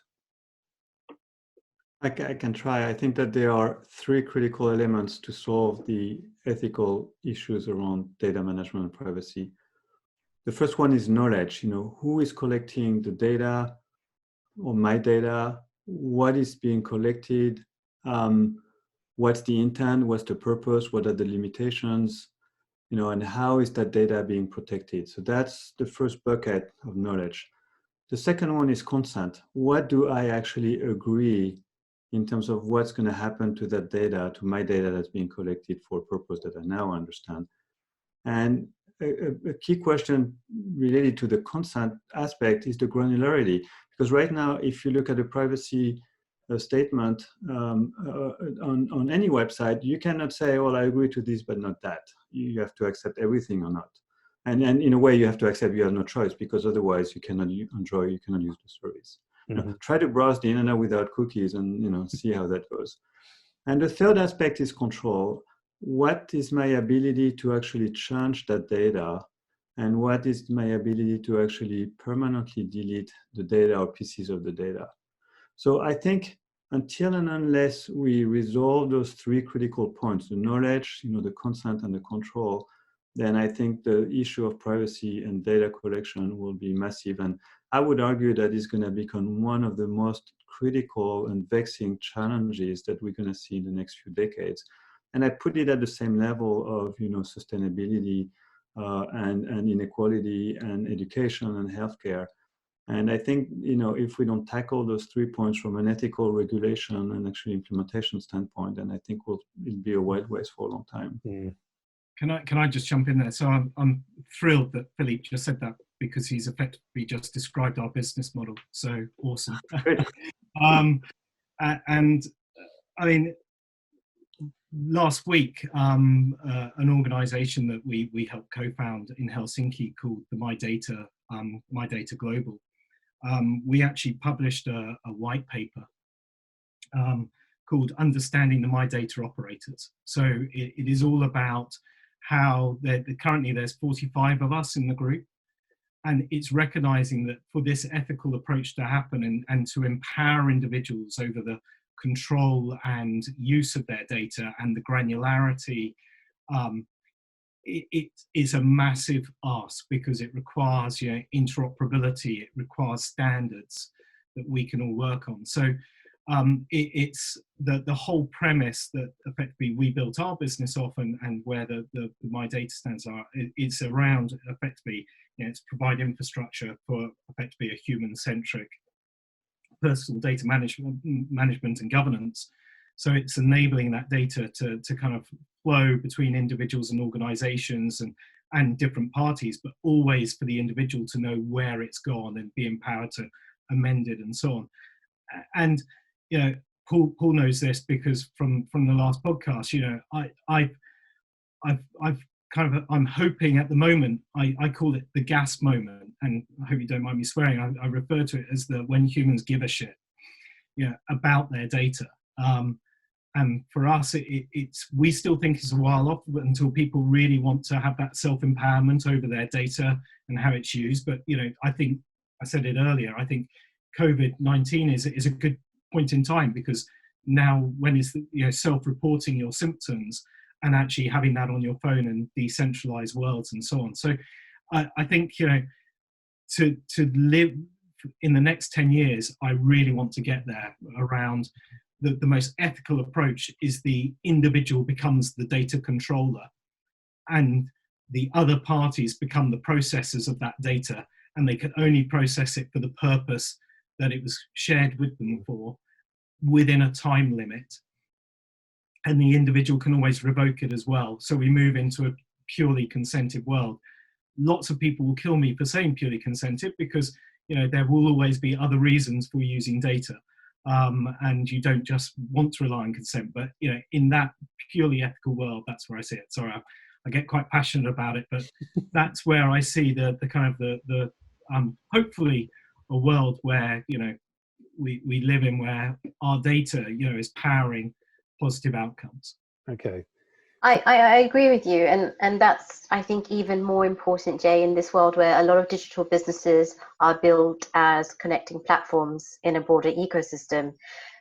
I can try. I think that there are three critical elements to solve the ethical issues around data management and privacy. The first one is knowledge. You know, who is collecting the data or my data? What is being collected? What's the intent? What's the purpose? What are the limitations? You know, and how is that data being protected? So that's the first bucket of knowledge. The second one is consent. What do I actually agree in terms of what's going to happen to that data, to my data that's being collected for a purpose that I now understand? And a key question related to the consent aspect is the granularity. Because right now, if you look at the privacy statement on any website, you cannot say, well, I agree to this, but not that. You have to accept everything or not. And in a way, you have to accept you have no choice, because otherwise you cannot enjoy, you cannot use the service. You know, try to browse the internet without cookies and, you know, see how that goes. And the third aspect is control. What is my ability to actually change that data? And what is my ability to actually permanently delete the data or pieces of the data? So I think until and unless we resolve those three critical points, the knowledge, you know, the consent and the control, then I think the issue of privacy and data collection will be massive. And I would argue that it's going to become one of the most critical and vexing challenges that we're going to see in the next few decades. And I put it at the same level of, you know, sustainability and inequality and education and healthcare. And I think, you know, if we don't tackle those 3 points from an ethical, regulation, and actually implementation standpoint, then I think it'll be a wild west for a long time. Yeah. Can I just jump in there? So I'm thrilled that Philippe just said that, because he's effectively just described our business model. So awesome. And I mean, last week, an organization that we helped co-found in Helsinki called the My Data Global, we actually published a white paper called Understanding the My Data Operators. So it is all about how currently there's 45 of us in the group, and it's recognizing that for this ethical approach to happen and to empower individuals over the control and use of their data and the granularity, it is a massive ask, because it requires, you know, interoperability, it requires standards that we can all work on. So it's the whole premise that effectively we built our business off, and where the My Data stands are, it's around effectively, you know, it's provide infrastructure for effectively a human-centric personal data management and governance. So it's enabling that data to kind of flow between individuals and organizations and different parties, but always for the individual to know where it's gone and be empowered to amend it and so on. And, you know, Paul knows this, because from the last podcast, you know, I've kind of, I'm hoping at the moment, I call it the gas moment, and I hope you don't mind me swearing, I refer to it as when humans give a shit, you know, about their data. And for us, we still think it's a while off until people really want to have that self-empowerment over their data and how it's used. But, you know, I think, I said it earlier, I think COVID-19 is a good point in time, because now when is, you know, self-reporting your symptoms and actually having that on your phone and decentralized worlds and so on. So I think, you know, to live in the next 10 years, I really want to get there around the most ethical approach is the individual becomes the data controller, and the other parties become the processors of that data, and they can only process it for the purpose that it was shared with them for within a time limit. And the individual can always revoke it as well. So we move into a purely consented world. Lots of people will kill me for saying purely consented because, you know, there will always be other reasons for using data. And you don't just want to rely on consent, but, you know, in that purely ethical world, that's where I see it. Sorry, I get quite passionate about it, but that's where I see the kind of the hopefully a world where, you know, we live in, where our data, you know, is powering positive outcomes. Okay. I agree with you, and that's, I think, even more important, Jay, in this world where a lot of digital businesses are built as connecting platforms in a broader ecosystem.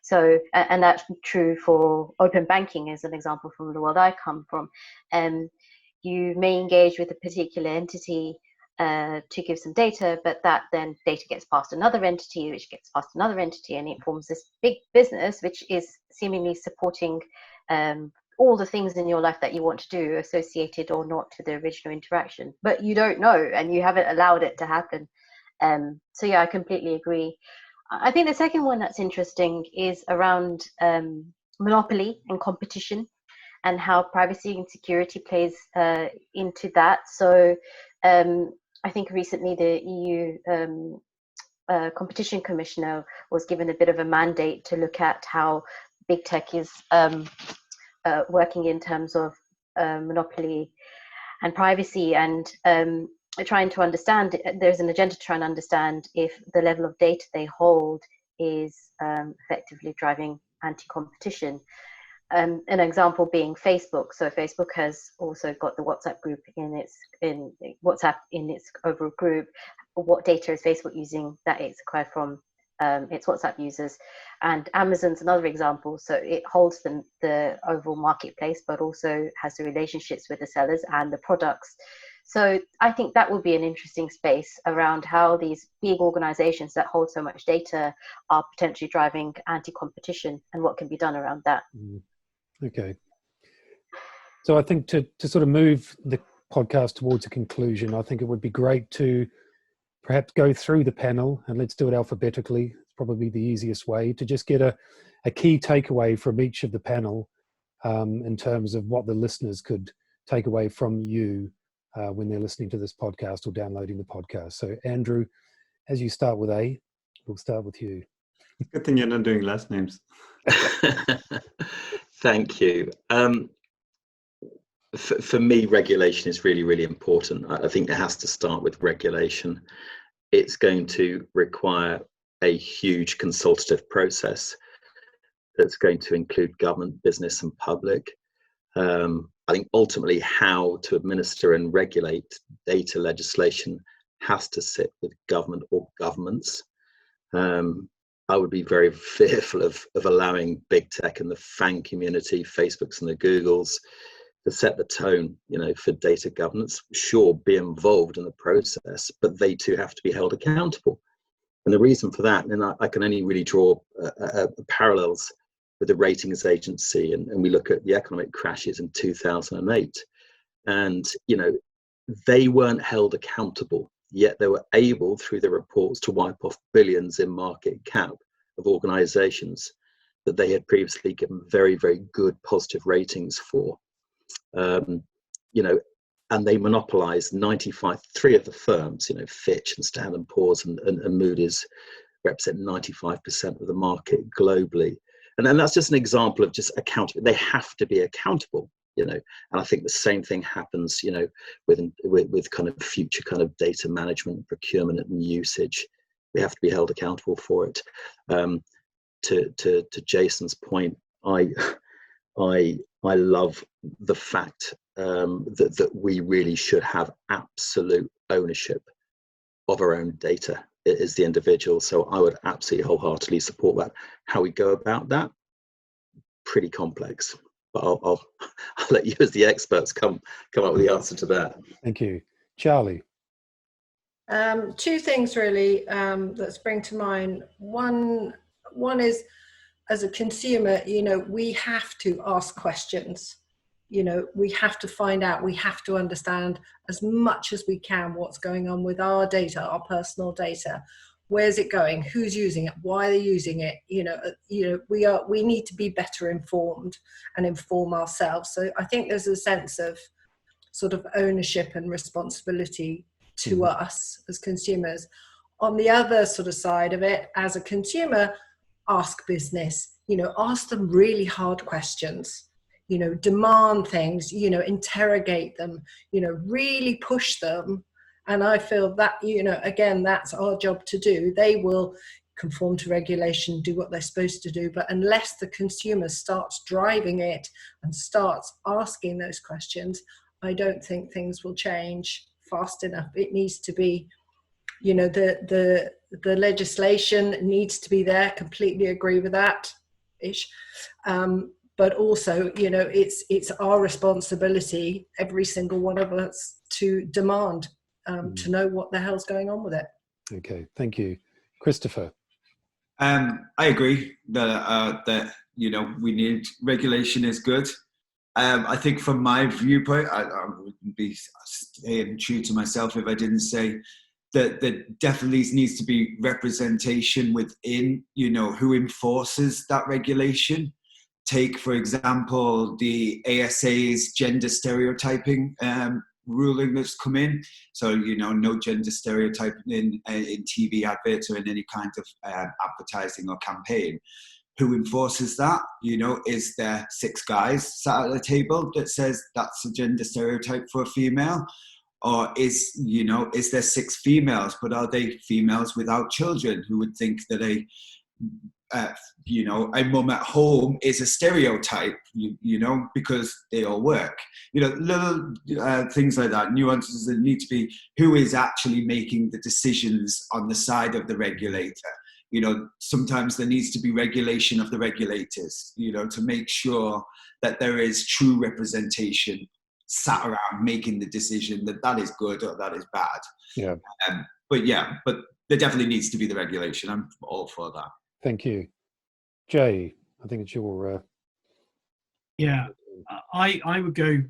So, and that's true for open banking as an example from the world I come from. You may engage with a particular entity to give some data, but that then data gets past another entity, which gets past another entity, and it forms this big business, which is seemingly supporting all the things in your life that you want to do, associated or not to the original interaction, but you don't know and you haven't allowed it to happen. So yeah, I completely agree. I think the second one that's interesting is around monopoly and competition, and how privacy and security plays into that. So I think recently the EU competition commissioner was given a bit of a mandate to look at how big tech is working in terms of monopoly and privacy, and trying to understand, there's an agenda to try and understand if the level of data they hold is effectively driving anti-competition. An example being Facebook. So Facebook has also got the WhatsApp group in its overall group. What data is Facebook using that it's acquired from its WhatsApp users? And Amazon's another example. So it holds the overall marketplace, but also has the relationships with the sellers and the products. So I think that will be an interesting space around how these big organizations that hold so much data are potentially driving anti-competition, and what can be done around that. Okay. So I think to sort of move the podcast towards a conclusion, I think it would be great to perhaps go through the panel, and let's do it alphabetically. It's probably the easiest way to just get a key takeaway from each of the panel in terms of what the listeners could take away from you when they're listening to this podcast or downloading the podcast. So Andrew, as you start with A, we'll start with you. Good thing you're not doing last names. Thank you. For me, regulation is really, really important. I think it has to start with regulation. It's going to require a huge consultative process that's going to include government, business, and public. I think ultimately how to administer and regulate data legislation has to sit with government or governments. I would be very fearful of allowing big tech and the FANG community, Facebooks and the Googles, to set the tone, you know, for data governance. Sure, be involved in the process, but they too have to be held accountable. And the reason for that, and I can only really draw parallels with the ratings agency, and we look at the economic crashes in 2008, and you know, they weren't held accountable, yet they were able, through the reports, to wipe off billions in market cap of organizations that they had previously given very, very good positive ratings for. You know, and they monopolized 3 of the firms, you know, Fitch and Standard & Poor's and Moody's represent 95% of the market globally. And then that's just an example of just accountability. They have to be accountable, you know, and I think the same thing happens, you know, with kind of future kind of data management, procurement and usage. We have to be held accountable for it. To Jason's point, I love the fact that we really should have absolute ownership of our own data as the individual. So I would absolutely wholeheartedly support that. How we go about that, pretty complex, but I'll let you as the experts come up with the answer to that. Thank you. Charlie. 2 things really that spring to mind. One is, as a consumer, you know, we have to ask questions. You know, we have to find out, we have to understand as much as we can what's going on with our data, our personal data. where's it going, who's using it, why they're using it. We need to be better informed and inform ourselves. So I think there's a sense of sort of ownership and responsibility to us as consumers. On the other sort of side of it, as a consumer, ask business, ask them really hard questions, demand things, interrogate them, really push them. And I feel that, again, that's our job to do. They will conform to regulation, do what they're supposed to do. But unless the consumer starts driving it and starts asking those questions, I don't think things will change fast enough. It needs to be, the legislation needs to be there. Completely agree with that ish. But also, it's our responsibility, every single one of us, to demand to know what the hell's going on with it. Okay, thank you. Christopher. I agree that we need regulation is good. I think from my viewpoint, I wouldn't be staying true to myself if I didn't say that there definitely needs to be representation within, who enforces that regulation. Take, for example, the ASA's gender stereotyping ruling that's come in. So, no gender stereotyping in TV adverts or in any kind of advertising or campaign. Who enforces that? Is there 6 guys sat at a table that says that's a gender stereotype for a female? Or is there 6 females, but are they females without children who would think that a mum at home is a stereotype, because they all work. Little things like that, nuances that need to be, who is actually making the decisions on the side of the regulator. Sometimes there needs to be regulation of the regulators, to make sure that there is true representation sat around making the decision that is good or that is bad. Yeah. But there definitely needs to be the regulation. I'm all for that. Thank you. Jay, I think it's your... Yeah, I would go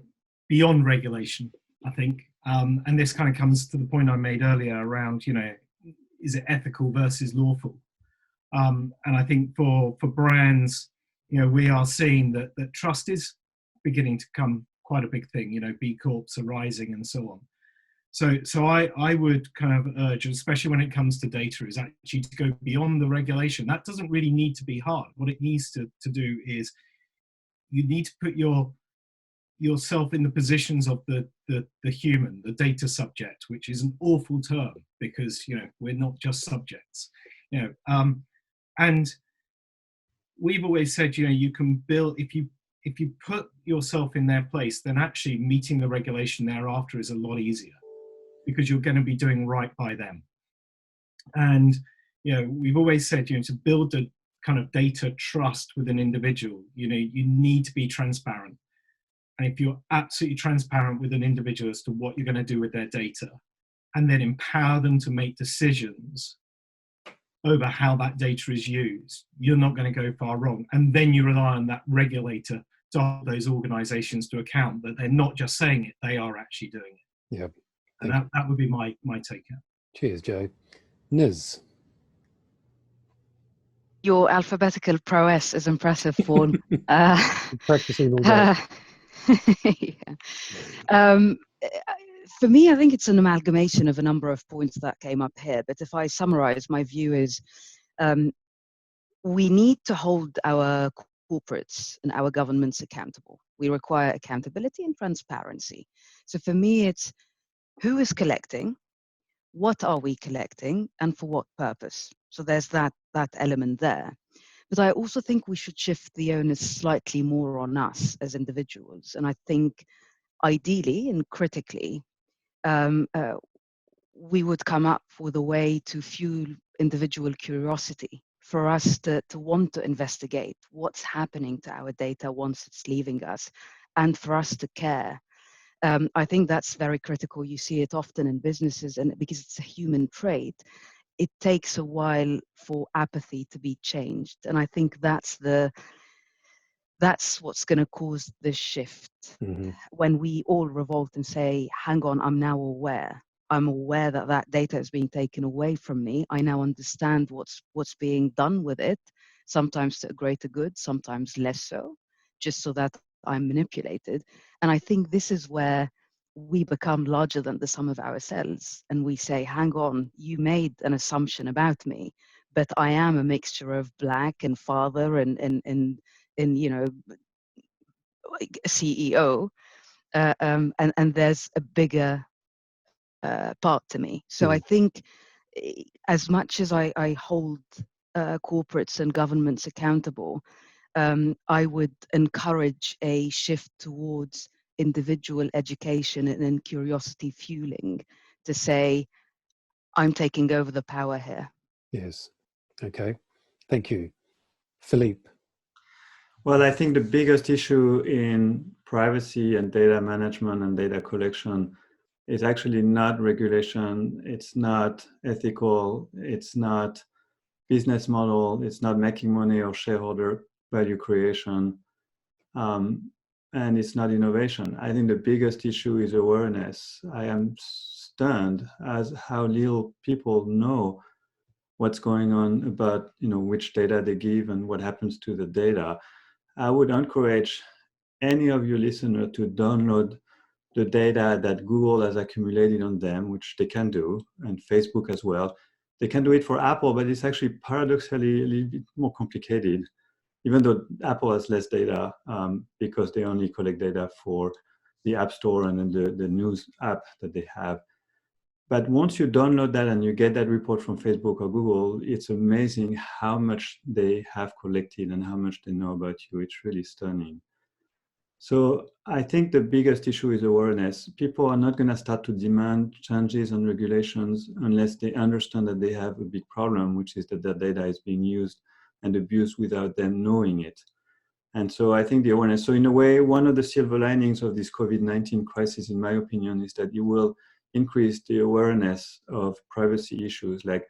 beyond regulation, I think. And this kind of comes to the point I made earlier around, is it ethical versus lawful? And I think for brands, we are seeing that trust is beginning to become quite a big thing. B Corps are rising and so on. So I would kind of urge, especially when it comes to data, is actually to go beyond the regulation. That doesn't really need to be hard. What it needs to do is you need to put yourself in the positions of the human, the data subject, which is an awful term because we're not just subjects. And we've always said, you can build, if you put yourself in their place, then actually meeting the regulation thereafter is a lot easier because you're going to be doing right by them. And, we've always said, to build a kind of data trust with an individual, you need to be transparent. And if you're absolutely transparent with an individual as to what you're going to do with their data, and then empower them to make decisions over how that data is used, you're not going to go far wrong. And then you rely on that regulator to hold those organizations to account that they're not just saying it, they are actually doing it. Yeah. And that would be my take out. Cheers, Joe. Niz. Your alphabetical prowess is impressive, Vaughan. Practicing all day. Yeah. For me, I think it's an amalgamation of a number of points that came up here. But if I summarize, my view is we need to hold our corporates and our governments accountable. We require accountability and transparency. So for me, it's who is collecting, what are we collecting, and for what purpose? So there's that element there. But I also think we should shift the onus slightly more on us as individuals. And I think ideally and critically, we would come up with a way to fuel individual curiosity for us to want to investigate what's happening to our data once it's leaving us, and for us to care. I think that's very critical. You see it often in businesses, and because it's a human trait, it takes a while for apathy to be changed. And I think that's what's going to cause this shift. When we all revolt and say, hang on, I'm now aware. I'm aware that that data is being taken away from me. I now understand what's being done with it, sometimes to a greater good, sometimes less so, just so that I'm manipulated. And I think this is where we become larger than the sum of ourselves, and we say, hang on, you made an assumption about me, but I am a mixture of black and father and you know, like a CEO, and there's a bigger part to me. So I think as much as I hold corporates and governments accountable, I would encourage a shift towards individual education and then curiosity fueling to say, I'm taking over the power here. Yes. Okay. Thank you. Philippe. Well, I think the biggest issue in privacy and data management and data collection is actually not regulation, it's not ethical, it's not business model, it's not making money or shareholder value creation, and it's not innovation. I think the biggest issue is awareness. I am stunned as how little people know what's going on about, you know, which data they give and what happens to the data. I would encourage any of you listeners to download the data that Google has accumulated on them, which they can do, and Facebook as well. They can do it for Apple, but it's actually paradoxically a little bit more complicated, even though Apple has less data because they only collect data for the App Store and then the news app that they have. But once you download that and you get that report from Facebook or Google, it's amazing how much they have collected and how much they know about you. It's really stunning. So I think the biggest issue is awareness. People are not going to start to demand changes and regulations unless they understand that they have a big problem, which is that their data is being used and abused without them knowing it. And so I think the awareness, so in a way, one of the silver linings of this COVID-19 crisis, in my opinion, is that you will increase the awareness of privacy issues, like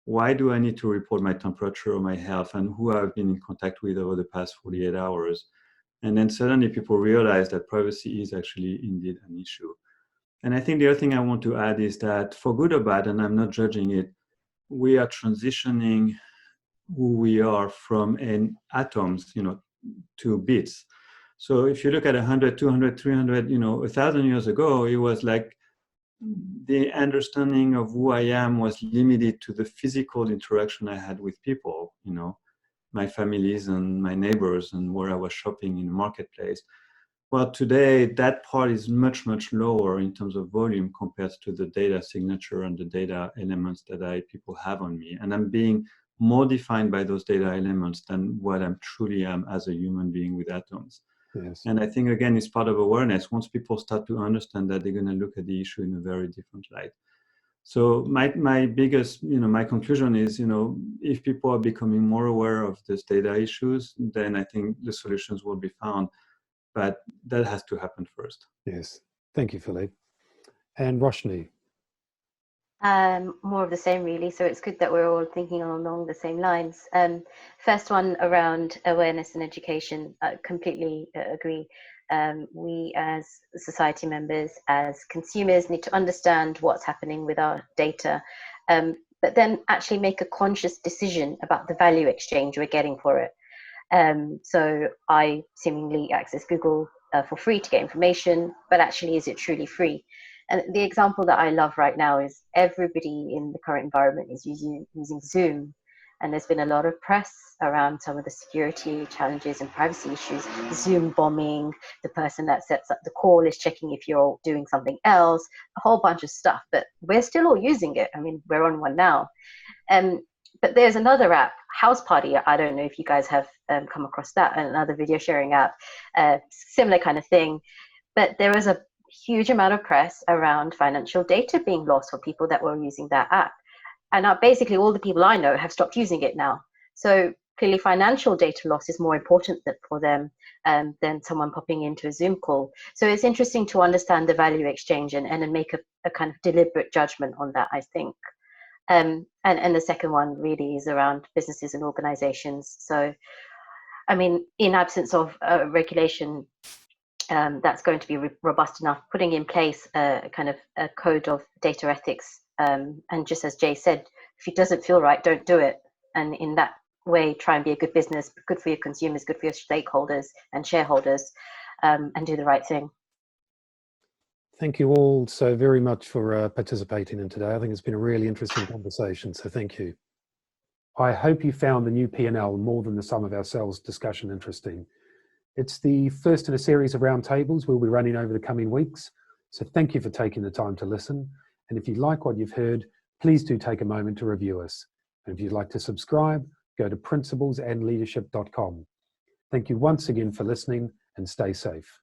why do I need to report my temperature or my health and who I've been in contact with over the past 48 hours. And then suddenly people realize that privacy is actually indeed an issue. And I think the other thing I want to add is that for good or bad, and I'm not judging it, we are transitioning who we are from an atoms, you know, to bits. So if you look at 100, 200, 300, you know, 1,000 years ago, it was like the understanding of who I am was limited to the physical interaction I had with people, you know, my families and my neighbors and where I was shopping in the marketplace. Well, today that part is much, much lower in terms of volume compared to the data signature and the data elements that people have on me. And I'm being more defined by those data elements than what I truly am as a human being with atoms. Yes. And I think, again, it's part of awareness. Once people start to understand that, they're going to look at the issue in a very different light. So my biggest, you know, my conclusion is, you know, if people are becoming more aware of these data issues, then I think the solutions will be found. But that has to happen first. Yes. Thank you, Philippe. And Roshni. More of the same, really. So it's good that we're all thinking along the same lines. First one around awareness and education. I completely agree. We as society members, as consumers, need to understand what's happening with our data, but then actually make a conscious decision about the value exchange we're getting for it. So I seemingly access Google for free to get information, but actually, is it truly free? And the example that I love right now is everybody in the current environment is using Zoom. And there's been a lot of press around some of the security challenges and privacy issues, Zoom bombing, the person that sets up the call is checking if you're doing something else, a whole bunch of stuff, but we're still all using it. I mean, we're on one now. But there's another app, House Party. I don't know if you guys have come across that, another video sharing app, similar kind of thing. But there was a huge amount of press around financial data being lost for people that were using that app. And basically all the people I know have stopped using it now. So clearly financial data loss is more important for them than someone popping into a Zoom call. So it's interesting to understand the value exchange and make a kind of deliberate judgment on that, I think. And the second one really is around businesses and organizations. So, I mean, in absence of regulation, that's going to be robust enough, putting in place a kind of a code of data ethics. And just as Jay said, if it doesn't feel right, don't do it. And in that way, try and be a good business, good for your consumers, good for your stakeholders and shareholders, and do the right thing. Thank you all so very much for participating in today. I think it's been a really interesting conversation, so thank you. I hope you found the new P&L more than the sum of ourselves discussion interesting. It's the first in a series of roundtables we'll be running over the coming weeks, so thank you for taking the time to listen. And if you like what you've heard, please do take a moment to review us. And if you'd like to subscribe, go to principlesandleadership.com. Thank you once again for listening, and stay safe.